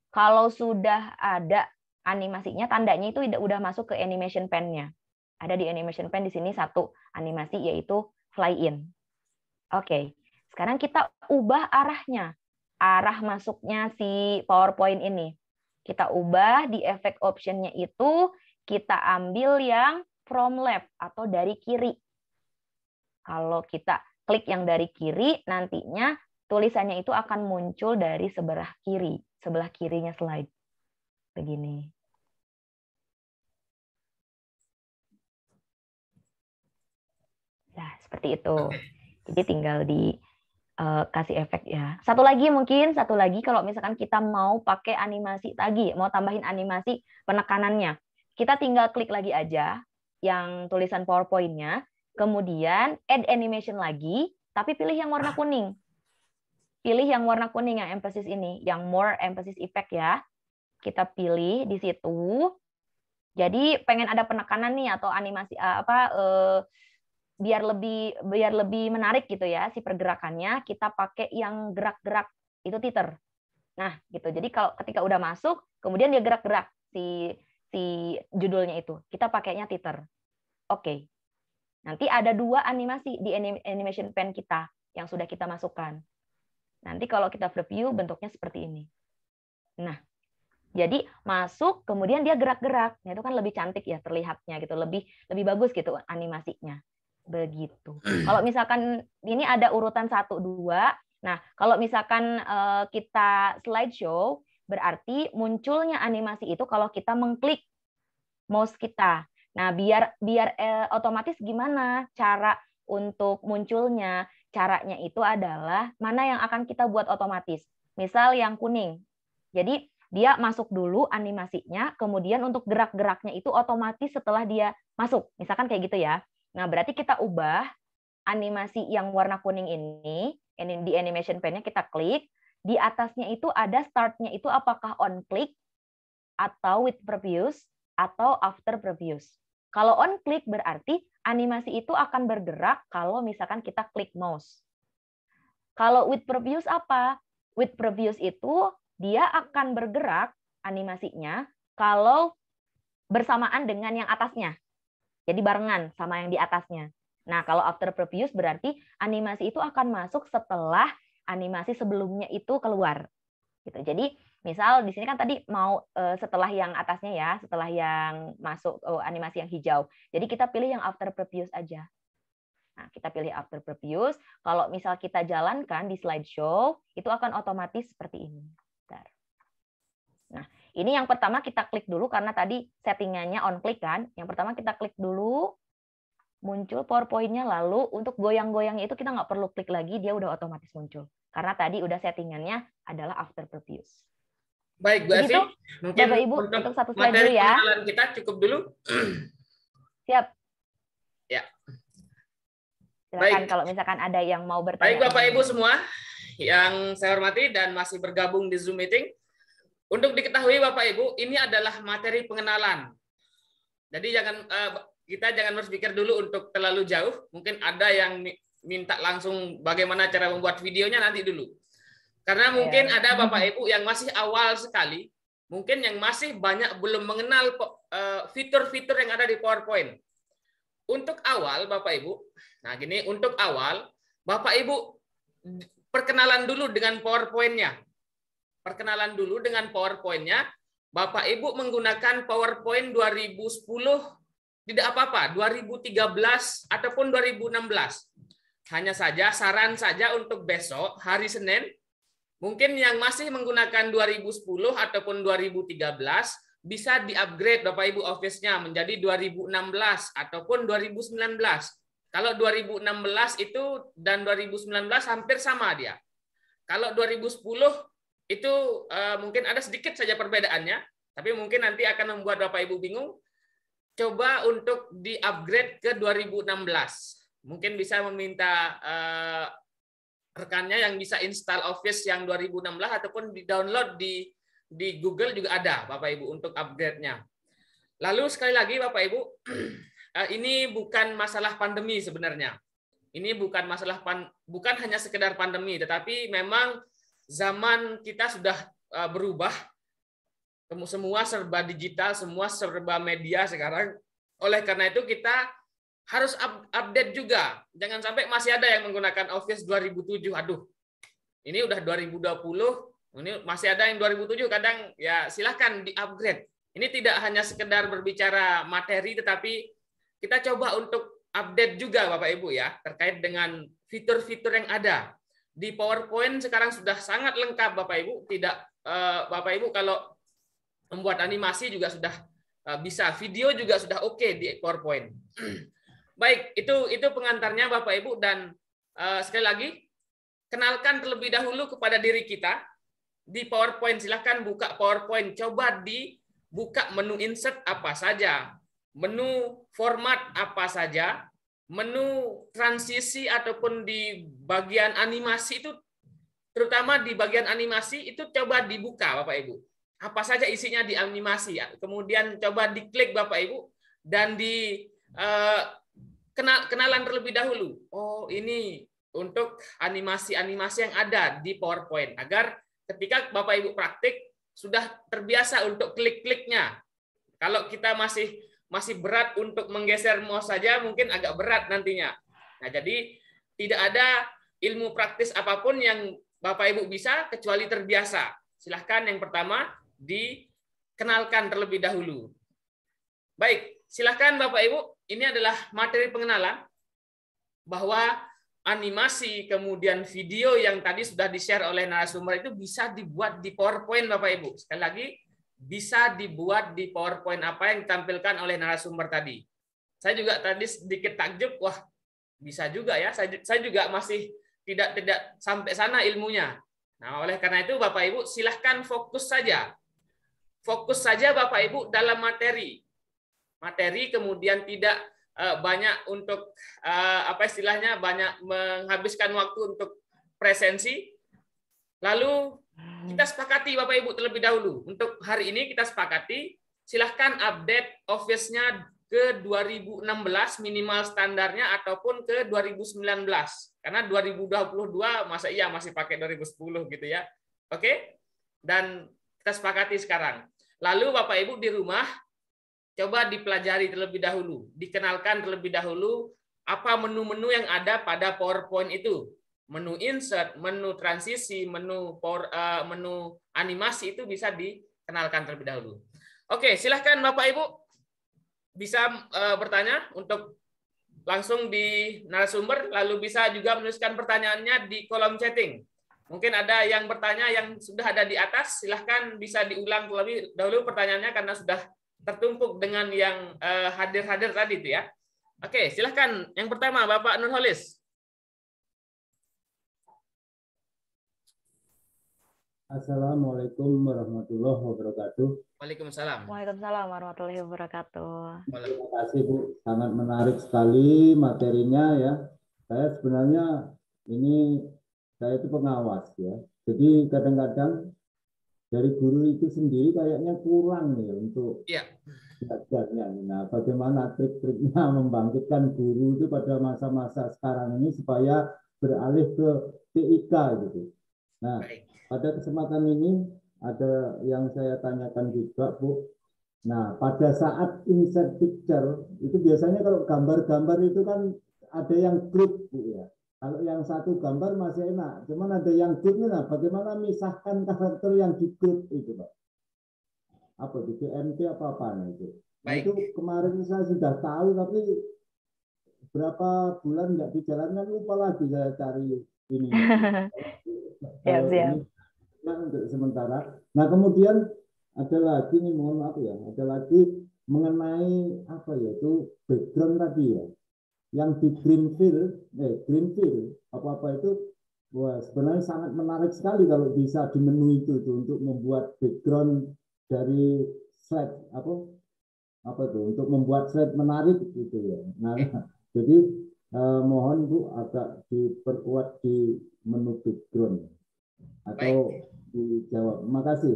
Kalau sudah ada animasinya, tandanya itu udah masuk ke animation pen-nya. Ada di animation pen di sini satu animasi yaitu fly in. Oke. Sekarang kita ubah arahnya. Arah masuknya si PowerPoint ini. Kita ubah di efek option-nya itu, kita ambil yang from left atau dari kiri. Kalau kita klik yang dari kiri, nantinya tulisannya itu akan muncul dari sebelah kirinya slide. Begini. Nah, seperti itu. Jadi tinggal kasih efek ya. Satu lagi kalau misalkan kita mau pakai animasi lagi, mau tambahin animasi penekanannya, kita tinggal klik lagi aja yang tulisan PowerPoint-nya, kemudian add animation lagi, tapi pilih yang warna kuning. pilih yang warna kuning yang emphasis ini, yang more emphasis effect ya. Kita pilih di situ. Jadi pengen ada penekanan nih atau animasi biar lebih menarik gitu ya si pergerakannya, kita pakai yang gerak-gerak itu teeter. Nah, gitu. Jadi kalau ketika udah masuk, kemudian dia gerak-gerak si judulnya itu. Kita pakainya teeter. Oke. Nanti ada 2 animasi di animation pen kita yang sudah kita masukkan. Nanti kalau kita preview bentuknya seperti ini. Nah, jadi masuk kemudian dia gerak-gerak. Nah, itu kan lebih cantik ya terlihatnya gitu, lebih bagus gitu animasinya. Begitu. Kalau misalkan ini ada urutan 1 2. Nah, kalau misalkan kita slideshow berarti munculnya animasi itu kalau kita mengklik mouse kita. Nah, biar otomatis gimana cara untuk munculnya? Caranya itu adalah mana yang akan kita buat otomatis. Misal yang kuning. Jadi dia masuk dulu animasinya, kemudian untuk gerak-geraknya itu otomatis setelah dia masuk. Misalkan kayak gitu ya. Nah, berarti kita ubah animasi yang warna kuning ini di animation pen-nya kita klik, di atasnya itu ada start-nya itu apakah on click atau with previous atau after previous. Kalau on click berarti animasi itu akan bergerak kalau misalkan kita klik mouse. Kalau with previous apa? With previous itu dia akan bergerak animasinya kalau bersamaan dengan yang atasnya. Jadi barengan sama yang di atasnya. Nah, kalau after previous berarti animasi itu akan masuk setelah animasi sebelumnya itu keluar. Gitu. Jadi, misal di sini kan tadi mau setelah yang atasnya ya, setelah yang masuk animasi yang hijau. Jadi kita pilih yang after previous aja. Nah, kita pilih after previous. Kalau misal kita jalankan di slideshow, itu akan otomatis seperti ini. Bentar. Nah, ini yang pertama kita klik dulu karena tadi settingannya on click kan. Yang pertama kita klik dulu, muncul PowerPoint-nya, lalu untuk goyang-goyangnya itu kita nggak perlu klik lagi, dia udah otomatis muncul. Karena tadi udah settingannya adalah after previous. Baik, Bu Evi. Mungkin Bapak Ibu, untuk satu slide materi dulu ya. pengenalan kita cukup dulu. Siap. Ya. Silakan baik. Kalau misalkan ada yang mau bertanya. Baik, Bapak Ibu semua yang saya hormati dan masih bergabung di Zoom meeting. Untuk diketahui Bapak Ibu, ini adalah materi pengenalan. Jadi kita jangan berpikir dulu untuk terlalu jauh. Mungkin ada yang minta langsung bagaimana cara membuat videonya nanti dulu. Karena mungkin ada Bapak Ibu yang masih awal sekali, mungkin yang masih banyak belum mengenal fitur-fitur yang ada di PowerPoint. Untuk awal Bapak Ibu, nah gini, untuk awal Bapak Ibu perkenalan dulu dengan PowerPoint-nya. Perkenalan dulu dengan PowerPoint-nya. Bapak Ibu menggunakan PowerPoint 2010 tidak apa-apa, 2013 ataupun 2016. Hanya saja, saran saja untuk besok, hari Senin, mungkin yang masih menggunakan 2010 ataupun 2013, bisa di-upgrade Bapak Ibu Office-nya menjadi 2016 ataupun 2019. Kalau 2016 itu dan 2019 hampir sama dia. Kalau 2010 itu mungkin ada sedikit saja perbedaannya, tapi mungkin nanti akan membuat Bapak Ibu bingung. Coba untuk di-upgrade ke 2016. Mungkin bisa meminta rekannya yang bisa install Office yang 2016 ataupun di-download di Google juga ada, Bapak Ibu, untuk upgrade-nya. Lalu sekali lagi, Bapak Ibu, ini bukan masalah pandemi sebenarnya. Ini bukan bukan hanya sekedar pandemi, tetapi memang zaman kita sudah berubah. Semua serba digital, semua serba media sekarang. Oleh karena itu kita harus update juga. Jangan sampai masih ada yang menggunakan Office 2007. Aduh, ini udah 2020, ini masih ada yang 2007. Kadang ya silahkan di-upgrade. Ini tidak hanya sekedar berbicara materi, tetapi kita coba untuk update juga Bapak Ibu ya, terkait dengan fitur-fitur yang ada. Di PowerPoint sekarang sudah sangat lengkap Bapak Ibu. Bapak Ibu kalau membuat animasi juga sudah bisa, video juga sudah oke di PowerPoint. Baik, itu pengantarnya Bapak Ibu, dan sekali lagi kenalkan terlebih dahulu kepada diri kita di PowerPoint. Silahkan buka PowerPoint, coba dibuka menu insert apa saja, menu format apa saja, menu transisi ataupun di bagian animasi itu terutama di bagian animasi itu coba dibuka Bapak Ibu. Apa saja isinya di animasi, kemudian coba diklik Bapak Ibu dan di kenalan terlebih dahulu. Oh, ini untuk animasi-animasi yang ada di PowerPoint agar ketika Bapak Ibu praktik sudah terbiasa untuk klik-kliknya. Kalau kita masih berat untuk menggeser mouse saja mungkin agak berat nantinya. Nah, jadi tidak ada ilmu praktis apapun yang Bapak Ibu bisa kecuali terbiasa. Silahkan yang pertama dikenalkan terlebih dahulu. Baik, silahkan Bapak Ibu, ini adalah materi pengenalan bahwa animasi kemudian video yang tadi sudah di-share oleh narasumber itu bisa dibuat di PowerPoint Bapak Ibu. Sekali lagi, bisa dibuat di PowerPoint apa yang ditampilkan oleh narasumber tadi. Saya juga tadi sedikit takjub, wah bisa juga ya. Saya juga masih tidak sampai sana ilmunya. Nah, oleh karena itu Bapak Ibu silahkan fokus saja. Fokus saja Bapak Ibu dalam materi. Materi kemudian tidak banyak untuk apa istilahnya banyak menghabiskan waktu untuk presensi. Lalu kita sepakati Bapak Ibu terlebih dahulu. Untuk hari ini kita sepakati silahkan update Office-nya ke 2016 minimal standarnya ataupun ke 2019. Karena 2022 masa iya masih pakai 2010 gitu ya. Oke? Dan kita sepakati sekarang. Lalu Bapak Ibu di rumah coba dipelajari terlebih dahulu, dikenalkan terlebih dahulu apa menu-menu yang ada pada PowerPoint itu. Menu insert, menu transisi, menu animasi itu bisa dikenalkan terlebih dahulu. Oke, silahkan Bapak Ibu bisa bertanya untuk langsung di narasumber, lalu bisa juga menuliskan pertanyaannya di kolom chatting. Mungkin ada yang bertanya yang sudah ada di atas, silahkan bisa diulang terlebih dahulu pertanyaannya karena sudah tertumpuk dengan yang hadir-hadir tadi itu ya. Oke, silahkan. Yang pertama, Bapak Nurholis. Assalamualaikum warahmatullahi wabarakatuh. Waalaikumsalam. Waalaikumsalam warahmatullahi wabarakatuh. Terima kasih Bu, sangat menarik sekali materinya ya. Saya sebenarnya saya itu pengawas ya. Jadi kadang-kadang dari guru itu sendiri kayaknya kurang ya untuk belajarnya. Nah, bagaimana trik-triknya membangkitkan guru itu pada masa-masa sekarang ini supaya beralih ke TIK gitu. Nah, pada kesempatan ini ada yang saya tanyakan juga, Bu. Nah, pada saat insert picture itu biasanya kalau gambar-gambar itu kan ada yang group, Bu ya. Kalau yang satu gambar masih enak, cuman ada yang group. Nah, bagaimana misahkan karakter yang di group itu, Pak? Apa itu GMT apa itu? Nah, itu kemarin saya sudah tahu, tapi berapa bulan nggak dijalankan, lupa lagi saya cari ini. Siap. Nah, untuk sementara. Nah, kemudian ada lagi nih, mohon maaf ya, ada lagi mengenai apa ya itu background tadi ya, yang di Greenfield apa itu, wah sebenarnya sangat menarik sekali kalau bisa di menu itu tuh, untuk membuat background dari slide apa tuh, untuk membuat slide menarik gitu ya. Nah, jadi mohon Bu agak diperkuat di menu background atau dijawab. Terima kasih.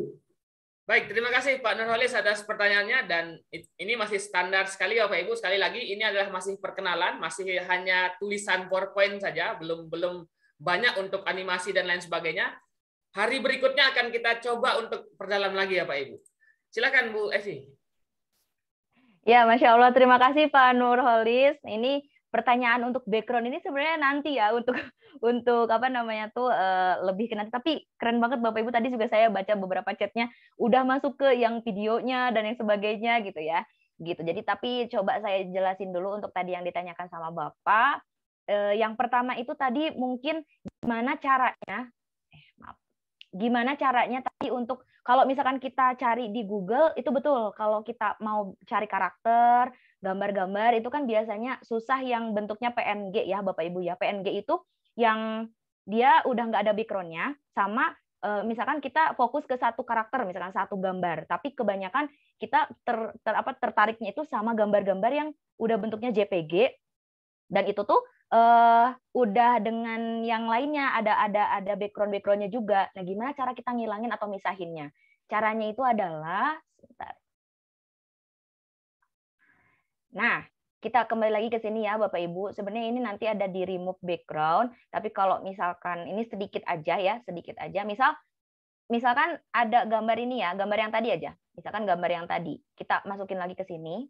Baik, terima kasih Pak Nurholis atas pertanyaannya, dan ini masih standar sekali Bapak Ibu. Sekali lagi ini adalah masih perkenalan, masih hanya tulisan PowerPoint saja, belum banyak untuk animasi dan lain sebagainya. Hari berikutnya akan kita coba untuk perdalam lagi ya Pak Ibu. Silakan Bu Evi. Ya, Masya Allah, terima kasih Pak Nurholis. Ini pertanyaan untuk background ini sebenarnya nanti ya untuk apa namanya tuh lebih ke nanti. Tapi keren banget Bapak Ibu, tadi juga saya baca beberapa chatnya udah masuk ke yang videonya dan yang sebagainya gitu ya. Gitu. Jadi tapi coba saya jelasin dulu untuk tadi yang ditanyakan sama Bapak. Yang pertama itu tadi mungkin gimana caranya tadi untuk kalau misalkan kita cari di Google itu betul, kalau kita mau cari karakter gambar-gambar itu kan biasanya susah yang bentuknya PNG ya Bapak Ibu ya. PNG itu yang dia udah nggak ada background-nya, sama misalkan kita fokus ke satu karakter, misalkan satu gambar, tapi kebanyakan kita tertariknya itu sama gambar-gambar yang udah bentuknya JPG, dan itu tuh udah dengan yang lainnya, ada background-backgroundnya juga. Nah, gimana cara kita ngilangin atau misahinnya? Caranya itu adalah, sebentar. Nah, kita kembali lagi ke sini ya, Bapak Ibu. Sebenarnya ini nanti ada di remove background, tapi kalau misalkan ini sedikit aja ya, sedikit aja. Misalkan ada gambar ini ya, gambar yang tadi aja. Misalkan gambar yang tadi, kita masukin lagi ke sini.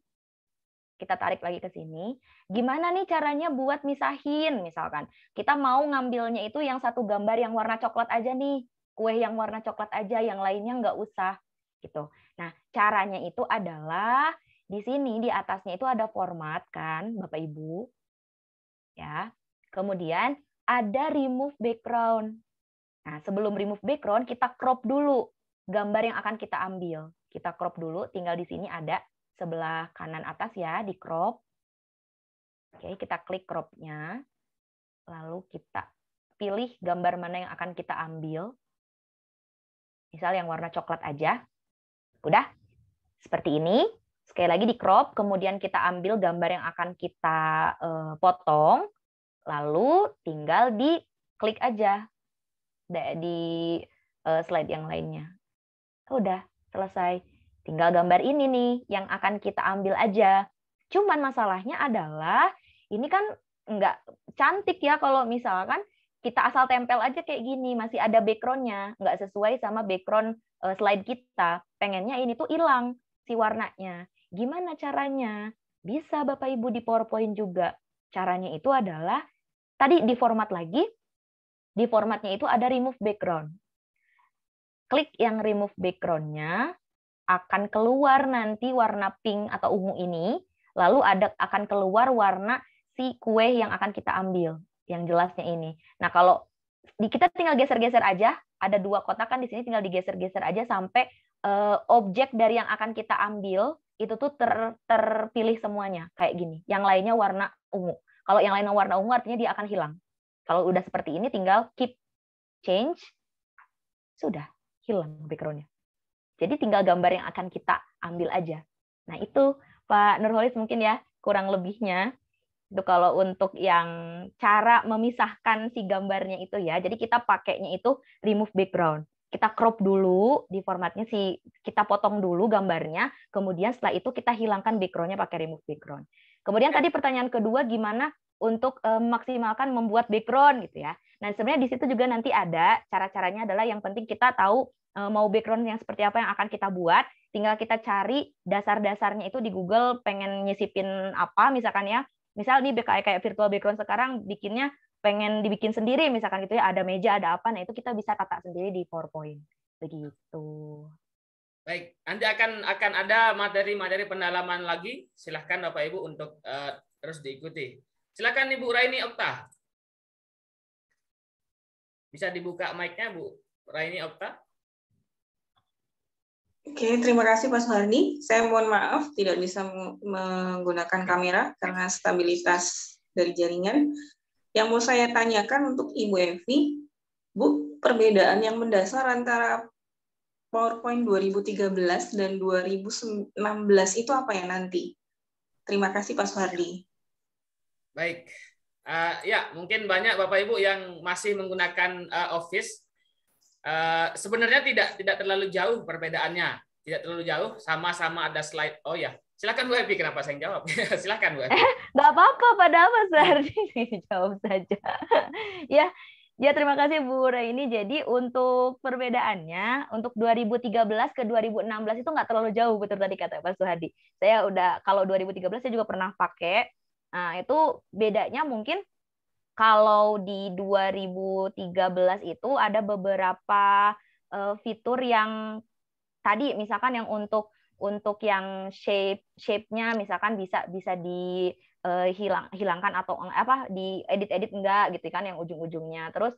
Kita tarik lagi ke sini. Gimana nih caranya buat misahin? Misalkan kita mau ngambilnya itu yang satu gambar yang warna coklat aja nih. Kue yang warna coklat aja, yang lainnya nggak usah. Gitu. Nah, caranya itu adalah di sini di atasnya itu ada format kan, Bapak Ibu. Ya. Kemudian ada remove background. Nah, sebelum remove background kita crop dulu gambar yang akan kita ambil. Kita crop dulu, tinggal di sini ada sebelah kanan atas ya, di crop. Oke, kita klik crop-nya. Lalu kita pilih gambar mana yang akan kita ambil. Misal yang warna coklat aja. Udah, seperti ini. Sekali lagi di crop, kemudian kita ambil gambar yang akan kita potong. Lalu tinggal di klik aja di slide yang lainnya. Udah, selesai. Tinggal gambar ini nih yang akan kita ambil aja. Cuman masalahnya adalah ini kan nggak cantik ya kalau misalkan kita asal tempel aja kayak gini, masih ada background-nya, nggak sesuai sama background slide kita. Pengennya ini tuh hilang si warnanya. Gimana caranya? Bisa Bapak Ibu di PowerPoint juga. Caranya itu adalah tadi di format lagi. Di formatnya itu ada remove background. Klik yang remove background-nya, akan keluar nanti warna pink atau ungu ini, lalu akan keluar warna si kue yang akan kita ambil, yang jelasnya ini. Nah, kalau kita tinggal geser-geser aja, ada 2 kotak kan di sini, tinggal digeser-geser aja sampai objek dari yang akan kita ambil itu tuh terpilih semuanya kayak gini. Yang lainnya warna ungu. Kalau yang lainnya warna ungu artinya dia akan hilang. Kalau udah seperti ini tinggal keep change, sudah hilang background-nya. Jadi tinggal gambar yang akan kita ambil aja. Nah itu Pak Nurholis mungkin ya kurang lebihnya. Itu kalau untuk yang cara memisahkan si gambarnya itu ya. Jadi kita pakainya itu remove background. Kita crop dulu di formatnya kita potong dulu gambarnya. Kemudian setelah itu kita hilangkan background-nya pakai remove background. Kemudian tadi pertanyaan kedua gimana untuk memaksimalkan membuat background gitu ya. Nah sebenarnya di situ juga nanti ada cara-caranya adalah yang penting kita tahu mau background yang seperti apa yang akan kita buat, tinggal kita cari dasar-dasarnya itu di Google pengen nyisipin apa misalkan ya. Misal nih kayak virtual background sekarang bikinnya pengen dibikin sendiri misalkan gitu ya, ada meja, ada apa, nah itu kita bisa tata sendiri di PowerPoint. Begitu. Baik, nanti akan ada materi-materi pendalaman lagi. Silahkan Bapak Ibu untuk terus diikuti. Silakan Ibu Raini Okta. Bisa dibuka mic-nya Bu Raini Okta? Oke, terima kasih Pak Suhardi. Saya mohon maaf tidak bisa menggunakan kamera karena stabilitas dari jaringan. Yang mau saya tanyakan untuk Ibu Evi, Bu, perbedaan yang mendasar antara PowerPoint 2013 dan 2016 itu apa ya nanti? Terima kasih Pak Suhardi. Baik, ya mungkin banyak Bapak Ibu yang masih menggunakan Office. Sebenarnya tidak terlalu jauh perbedaannya, tidak terlalu jauh, sama-sama ada slide. Oh ya, silakan Bu Evi, kenapa saya jawab? Silakan Bu Evi. Nggak apa-apa, padahal Mas Suhardi jawab saja. Ya terima kasih Bu Raini. Jadi untuk perbedaannya untuk 2013 ke 2016 itu nggak terlalu jauh, betul tadi kata Pak Suhardi. Saya udah kalau 2013 saya juga pernah pakai. Nah itu bedanya mungkin. Kalau di 2013 itu ada beberapa fitur yang tadi misalkan yang untuk yang shape-nya misalkan bisa hilangkan atau apa di edit enggak gitu kan yang ujung-ujungnya. Terus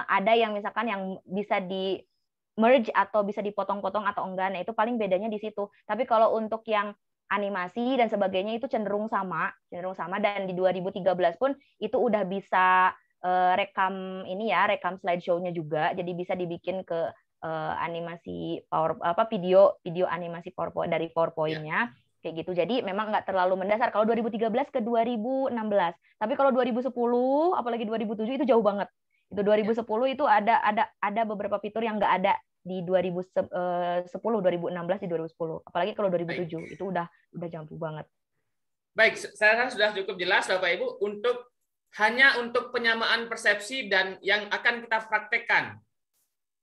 ada yang misalkan yang bisa di merge atau bisa dipotong-potong atau enggak. Nah, itu paling bedanya di situ. Tapi kalau untuk yang animasi dan sebagainya itu cenderung sama dan di 2013 pun itu udah bisa rekam slideshow-nya juga, jadi bisa dibikin ke animasi video animasi PowerPoint dari PowerPoint-nya. Kayak gitu. Jadi memang nggak terlalu mendasar kalau 2013 ke 2016. Tapi kalau 2010 apalagi 2007 itu jauh banget. Itu 2010 itu ada beberapa fitur yang nggak ada di 2010, 2016 di 2010. Apalagi kalau 2007 itu udah jauh banget. Baik, saya rasa sudah cukup jelas Bapak Ibu hanya untuk penyamaan persepsi dan yang akan kita praktekkan.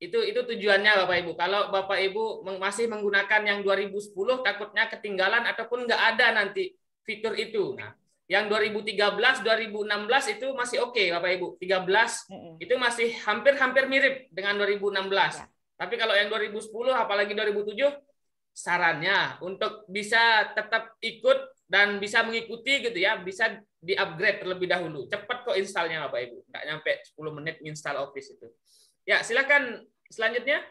Itu tujuannya Bapak Ibu. Kalau Bapak Ibu masih menggunakan yang 2010 takutnya ketinggalan ataupun nggak ada nanti fitur itu. Nah, yang 2013, 2016 itu masih oke Bapak Ibu. 13 itu masih hampir mirip dengan 2016. Ya. Tapi kalau yang 2010 apalagi 2007 sarannya untuk bisa tetap ikut dan bisa mengikuti gitu ya, bisa di-upgrade terlebih dahulu. Cepat kok installnya Bapak Ibu. Nggak nyampe 10 menit install Office itu. Ya, silakan selanjutnya.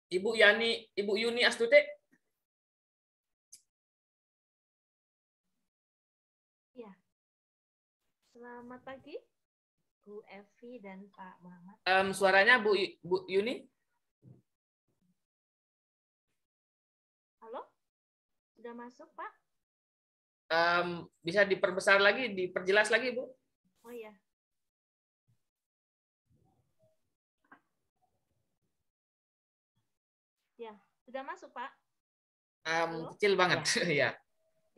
Ibu Yuni Astute. Ya. Selamat pagi, Bu Evi dan Pak Muhammad. Suaranya Bu Yuni? Halo? Sudah masuk, Pak? Bisa diperbesar lagi, diperjelas lagi, Bu? Oh iya. Ya, sudah masuk, Pak? Kecil banget, ya.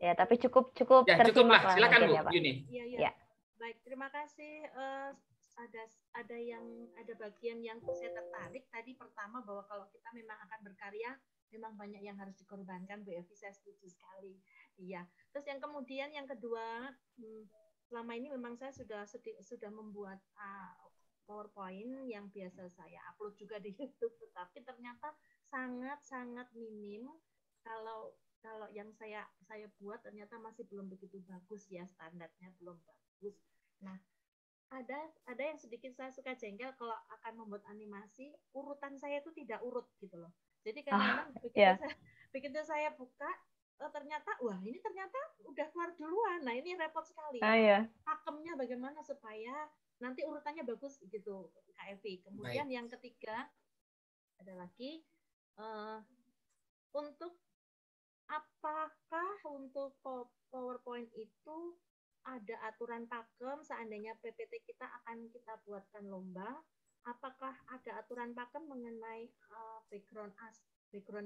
Ya, tapi cukup ya, cukuplah. Silakan Bu Yuni. Iya. Baik, terima kasih. Ada bagian yang saya tertarik tadi pertama bahwa kalau kita memang akan berkarya, memang banyak yang harus dikorbankan, Bu Evi, saya setuju sekali. Iya. Terus yang kemudian yang kedua, selama ini memang saya sudah membuat PowerPoint yang biasa saya upload juga di YouTube, tetapi ternyata sangat minim kalau yang saya buat ternyata masih belum begitu bagus ya, standarnya belum bagus. Nah, ada yang sedikit saya suka jengkel kalau akan membuat animasi, urutan saya itu tidak urut gitu loh. Jadi kadang-kadang begitu saya buka, ternyata udah keluar duluan. Nah, ini repot sekali. Pakemnya bagaimana supaya nanti urutannya bagus gitu, Kak Evi. Kemudian yang ketiga ada lagi apakah untuk PowerPoint itu ada aturan pakem seandainya PPT kita akan kita buatkan lomba? Apakah ada aturan pakem mengenai background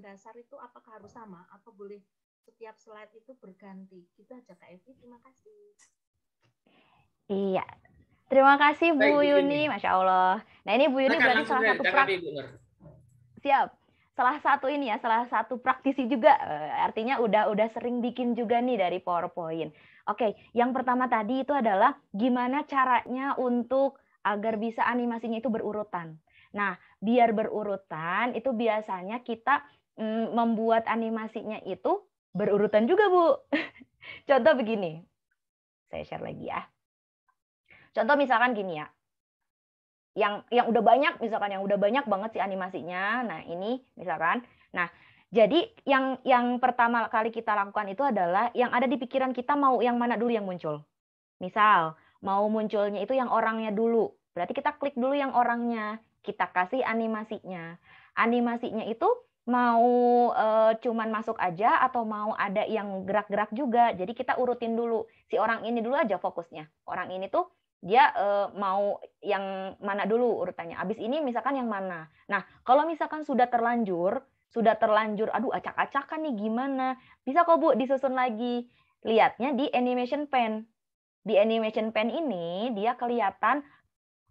dasar itu apakah harus sama atau boleh setiap slide itu berganti? Gitu aja Kak Evi, terima kasih. Iya, terima kasih Bu Yuni, Masya Allah. Nah ini Bu Yuni berarti salah satu salah satu praktisi juga, artinya udah sering bikin juga nih dari PowerPoint. Oke, yang pertama tadi itu adalah gimana caranya untuk agar bisa animasinya itu berurutan. Nah, biar berurutan itu biasanya kita membuat animasinya itu berurutan juga, Bu. Contoh begini. Saya share lagi ya. Contoh misalkan gini ya. Yang udah banyak banget sih animasinya. Nah, ini misalkan. Nah, jadi yang pertama kali kita lakukan itu adalah yang ada di pikiran kita mau yang mana dulu yang muncul. Misal, mau munculnya itu yang orangnya dulu. Berarti kita klik dulu yang orangnya. Kita kasih animasinya. Animasinya itu mau cuman masuk aja atau mau ada yang gerak-gerak juga. Jadi kita urutin dulu. Si orang ini dulu aja fokusnya. Orang ini tuh dia mau yang mana dulu urutannya. Abis ini misalkan yang mana. Nah, kalau misalkan sudah terlanjur, aduh acak-acakan nih gimana. Bisa kok Bu disusun lagi. Lihatnya di animation pen. Di animation pen ini dia kelihatan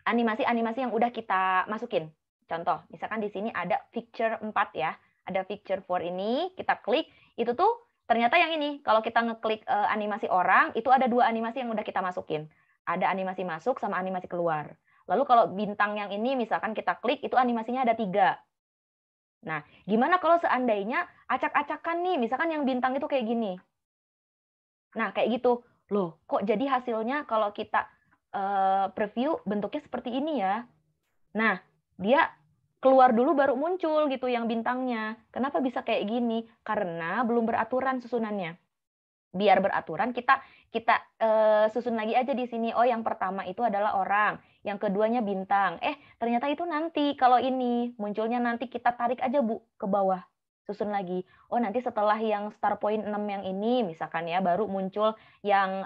animasi-animasi yang udah kita masukin. Contoh, misalkan di sini ada picture 4 ya. Ada picture 4 ini, kita klik, itu tuh ternyata yang ini. Kalau kita ngeklik animasi orang, itu ada 2 animasi yang udah kita masukin. Ada animasi masuk sama animasi keluar. Lalu kalau bintang yang ini misalkan kita klik, itu animasinya ada 3. Nah, gimana kalau seandainya acak-acakan nih, misalkan yang bintang itu kayak gini. Nah, kayak gitu. Loh, kok jadi hasilnya kalau kita preview bentuknya seperti ini ya. Nah, dia keluar dulu baru muncul gitu yang bintangnya. Kenapa bisa kayak gini? Karena belum beraturan susunannya. Biar beraturan kita susun lagi aja di sini. Oh, yang pertama itu adalah orang, yang keduanya bintang. Ternyata itu nanti kalau ini munculnya nanti kita tarik aja Bu ke bawah. susun lagi. Oh, nanti setelah yang star point 6 yang ini misalkan ya, baru muncul yang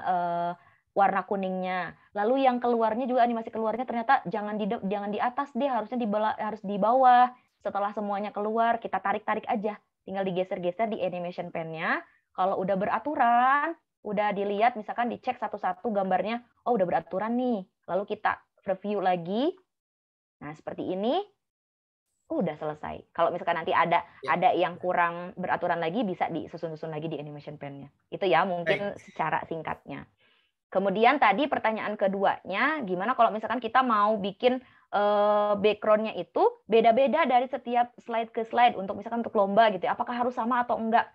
warna kuningnya. Lalu yang keluarnya juga, animasi keluarnya ternyata jangan di atas deh, harusnya harus di bawah. Setelah semuanya keluar, kita tarik-tarik aja. Tinggal digeser-geser di animation pen-nya. Kalau udah beraturan, udah dilihat, misalkan dicek satu-satu gambarnya, oh udah beraturan nih. Lalu kita review lagi. Nah, seperti ini. Udah selesai. Kalau misalkan nanti ada yang kurang beraturan lagi, bisa disusun-susun lagi di animation pen-nya. Itu ya mungkin secara singkatnya. Kemudian tadi pertanyaan keduanya, gimana kalau misalkan kita mau bikin background-nya itu beda-beda dari setiap slide ke slide, untuk misalkan untuk lomba gitu ya, apakah harus sama atau enggak?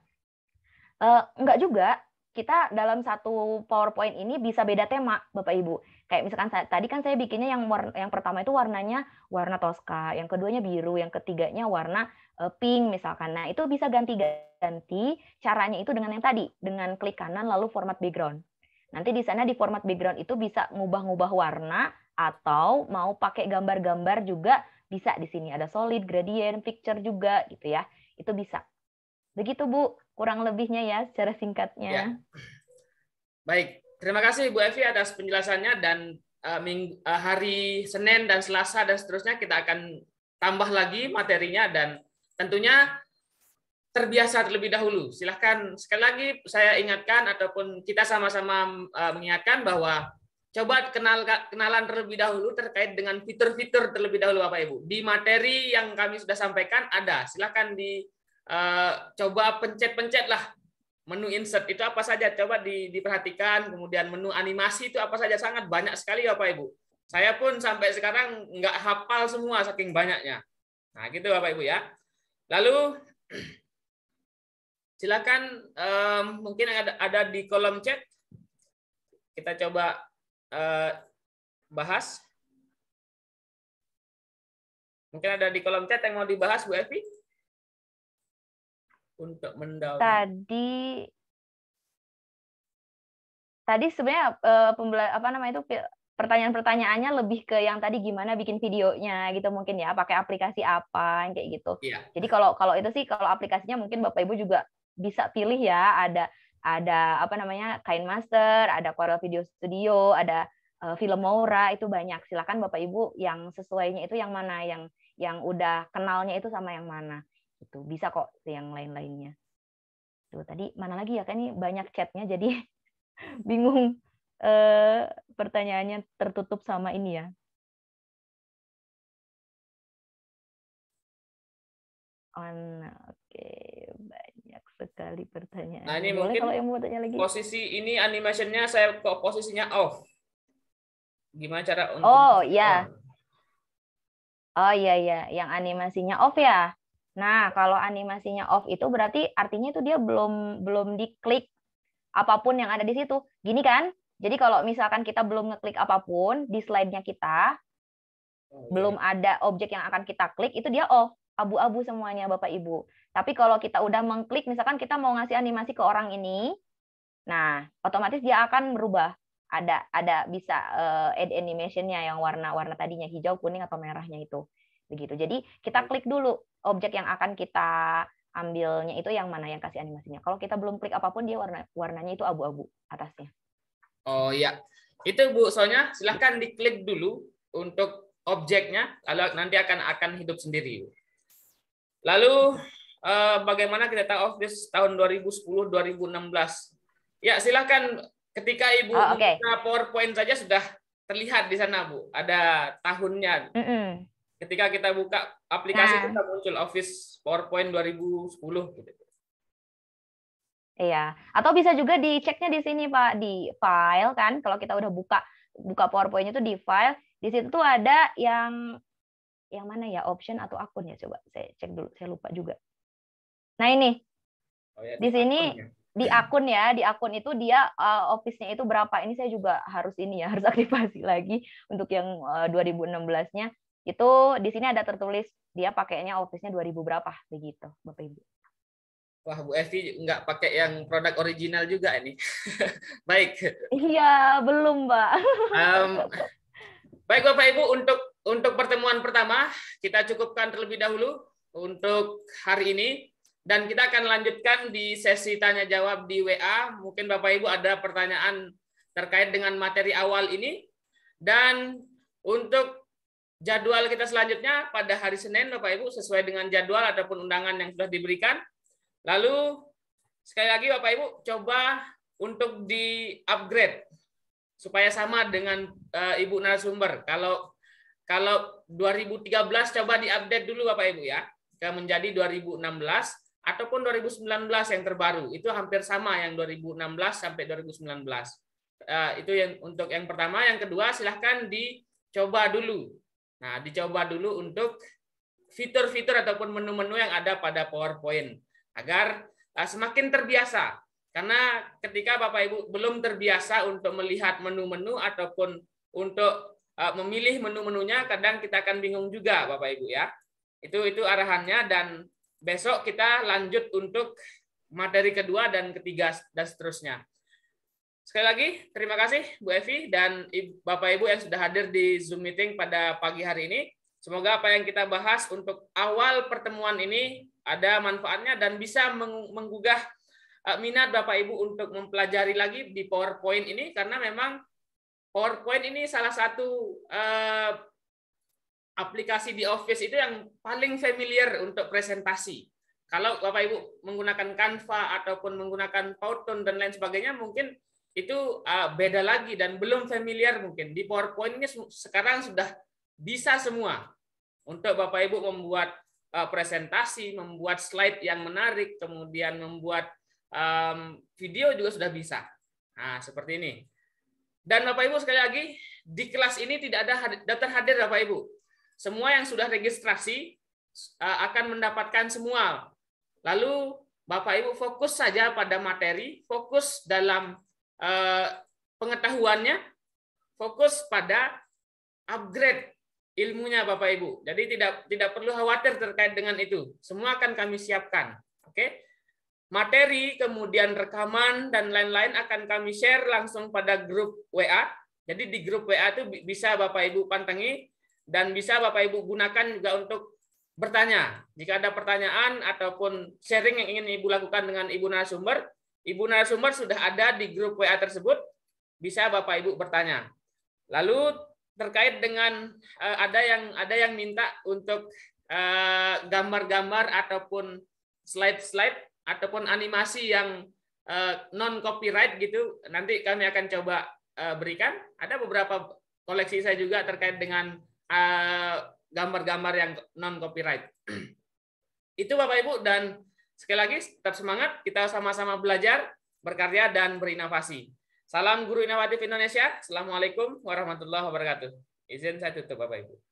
Enggak juga. Kita dalam satu PowerPoint ini bisa beda tema, Bapak Ibu. Kayak misalkan tadi kan saya bikinnya yang pertama itu warnanya warna Tosca, yang keduanya biru, yang ketiganya warna pink misalkan. Nah, itu bisa ganti-ganti caranya itu dengan yang tadi, dengan klik kanan lalu format background. Nanti di sana di format background itu bisa ngubah-ngubah warna, atau mau pakai gambar-gambar juga bisa di sini. Ada solid, gradient, picture juga gitu ya. Itu bisa. Begitu Bu, kurang lebihnya ya secara singkatnya. Ya. Baik, terima kasih Bu Evi atas penjelasannya, dan hari Senin dan Selasa dan seterusnya kita akan tambah lagi materinya, dan tentunya terbiasa terlebih dahulu. Silahkan sekali lagi saya ingatkan ataupun kita sama-sama mengingatkan bahwa coba kenalan terlebih dahulu terkait dengan fitur-fitur terlebih dahulu Bapak Ibu. Di materi yang kami sudah sampaikan ada, silahkan coba pencet-pencet lah menu insert itu apa saja, coba diperhatikan. Kemudian menu animasi itu apa saja, sangat banyak sekali Bapak Ibu. Saya pun sampai sekarang nggak hafal semua saking banyaknya. Nah gitu Bapak Ibu ya. Lalu silakan mungkin ada di kolom chat, kita coba bahas. Mungkin ada di kolom chat yang mau dibahas Bu Evi? Untuk mendalami. Tadi sebenarnya pertanyaan-pertanyaannya lebih ke yang tadi gimana bikin videonya gitu mungkin ya, pakai aplikasi apa kayak gitu. Iya. Jadi kalau itu sih, kalau aplikasinya mungkin Bapak Ibu juga bisa pilih ya, ada KineMaster, ada Corel Video Studio, ada Filmora, itu banyak. Silakan Bapak Ibu yang sesuainya itu yang mana, yang udah kenalnya itu sama yang mana. Itu bisa kok yang lain-lainnya. Tuh tadi mana lagi ya, kan ini banyak chatnya jadi bingung, pertanyaannya tertutup sama ini ya. Oke, banyak sekali pertanyaan. Nah, ini boleh mungkin kalau yang mau tanya lagi. Posisi ini animationnya saya kok posisinya off. Gimana cara untuk? Oh ya. Oh iya, yang animasinya off ya. Nah, kalau animasinya off itu berarti artinya itu dia belum diklik apapun yang ada di situ. Gini kan? Jadi kalau misalkan kita belum ngeklik apapun di slide-nya kita, belum ada objek yang akan kita klik, itu dia off, abu-abu semuanya Bapak Ibu. Tapi kalau kita udah mengklik, misalkan kita mau ngasih animasi ke orang ini, nah otomatis dia akan berubah. Ada bisa add animation-nya yang warna tadinya hijau, kuning atau merahnya itu. Begitu. Jadi kita klik dulu objek yang akan kita ambilnya itu yang mana yang kasih animasinya. Kalau kita belum klik apapun, dia warnanya itu abu-abu atasnya. Oh ya, itu Bu Sonya, silahkan diklik dulu untuk objeknya, lalu nanti akan hidup sendiri. Lalu bagaimana kita tahu Office tahun 2010-2016? Ya silahkan, ketika Ibu buka PowerPoint saja sudah terlihat di sana Bu, ada tahunnya. Ketika kita buka aplikasi kita muncul Office PowerPoint 2010 gitu. Iya, atau bisa juga diceknya di sini Pak, di file kan. Kalau kita udah buka PowerPoint itu di file, di situ tuh ada yang mana ya, option atau akun ya, coba saya cek dulu, saya lupa juga. Nah ini, di sini di akun ya, di akun itu dia Office-nya itu berapa. Ini saya juga harus harus aktifasi lagi untuk yang 2016-nya. Itu di sini ada tertulis dia pakainya Office-nya 2000 berapa begitu, Bapak Ibu. Wah, Bu Evi nggak pakai yang produk original juga ini. Baik. Iya, belum, Mbak. Baik Bapak Ibu, untuk pertemuan pertama kita cukupkan terlebih dahulu untuk hari ini. Dan kita akan lanjutkan di sesi tanya jawab di WA. Mungkin Bapak Ibu ada pertanyaan terkait dengan materi awal ini. Dan untuk jadwal kita selanjutnya pada hari Senin, Bapak Ibu, sesuai dengan jadwal ataupun undangan yang sudah diberikan. Lalu sekali lagi Bapak Ibu coba untuk di-upgrade supaya sama dengan Ibu narasumber. Kalau 2013 coba di-update dulu Bapak Ibu ya, menjadi 2016 ataupun 2019 yang terbaru. Itu hampir sama yang 2016 sampai 2019. Itu yang untuk yang pertama. Yang kedua, silahkan dicoba dulu. Nah, dicoba dulu untuk fitur-fitur ataupun menu-menu yang ada pada PowerPoint agar semakin terbiasa. Karena ketika Bapak Ibu belum terbiasa untuk melihat menu-menu ataupun untuk memilih menu-menunya, kadang kita akan bingung juga Bapak Ibu ya. Itu arahannya, dan besok kita lanjut untuk materi kedua dan ketiga dan seterusnya. Sekali lagi terima kasih Bu Evi dan Bapak Ibu yang sudah hadir di Zoom meeting pada pagi hari ini. Semoga apa yang kita bahas untuk awal pertemuan ini ada manfaatnya dan bisa menggugah minat Bapak Ibu untuk mempelajari lagi di PowerPoint ini, karena memang PowerPoint ini salah satu aplikasi di Office itu yang paling familiar untuk presentasi. Kalau Bapak Ibu menggunakan Canva ataupun menggunakan PowerPoint dan lain sebagainya, mungkin itu beda lagi dan belum familiar mungkin. Di PowerPoint ini sekarang sudah bisa semua. Untuk Bapak Ibu membuat presentasi, membuat slide yang menarik, kemudian membuat video juga sudah bisa. Nah, seperti ini. Dan Bapak Ibu sekali lagi, di kelas ini tidak ada daftar hadir Bapak Ibu. Semua yang sudah registrasi akan mendapatkan semua. Lalu Bapak Ibu fokus saja pada materi, fokus dalam pengetahuannya, fokus pada upgrade ilmunya Bapak Ibu. Jadi tidak perlu khawatir terkait dengan itu. Semua akan kami siapkan. Oke? Materi, kemudian rekaman dan lain-lain akan kami share langsung pada grup WA. Jadi di grup WA itu bisa Bapak Ibu pantengi dan bisa Bapak Ibu gunakan juga untuk bertanya. Jika ada pertanyaan ataupun sharing yang ingin Ibu lakukan dengan Ibu narasumber sudah ada di grup WA tersebut, bisa Bapak Ibu bertanya. Lalu terkait dengan ada yang minta untuk gambar-gambar ataupun slide-slide ataupun animasi yang non copyright gitu, nanti kami akan coba berikan. Ada beberapa koleksi saya juga terkait dengan gambar-gambar yang non copyright. Itu Bapak Ibu, dan sekali lagi tetap semangat, kita sama-sama belajar, berkarya dan berinovasi. Salam Guru Inovatif Indonesia. Assalamualaikum warahmatullahi wabarakatuh. Izin saya tutup Bapak Ibu.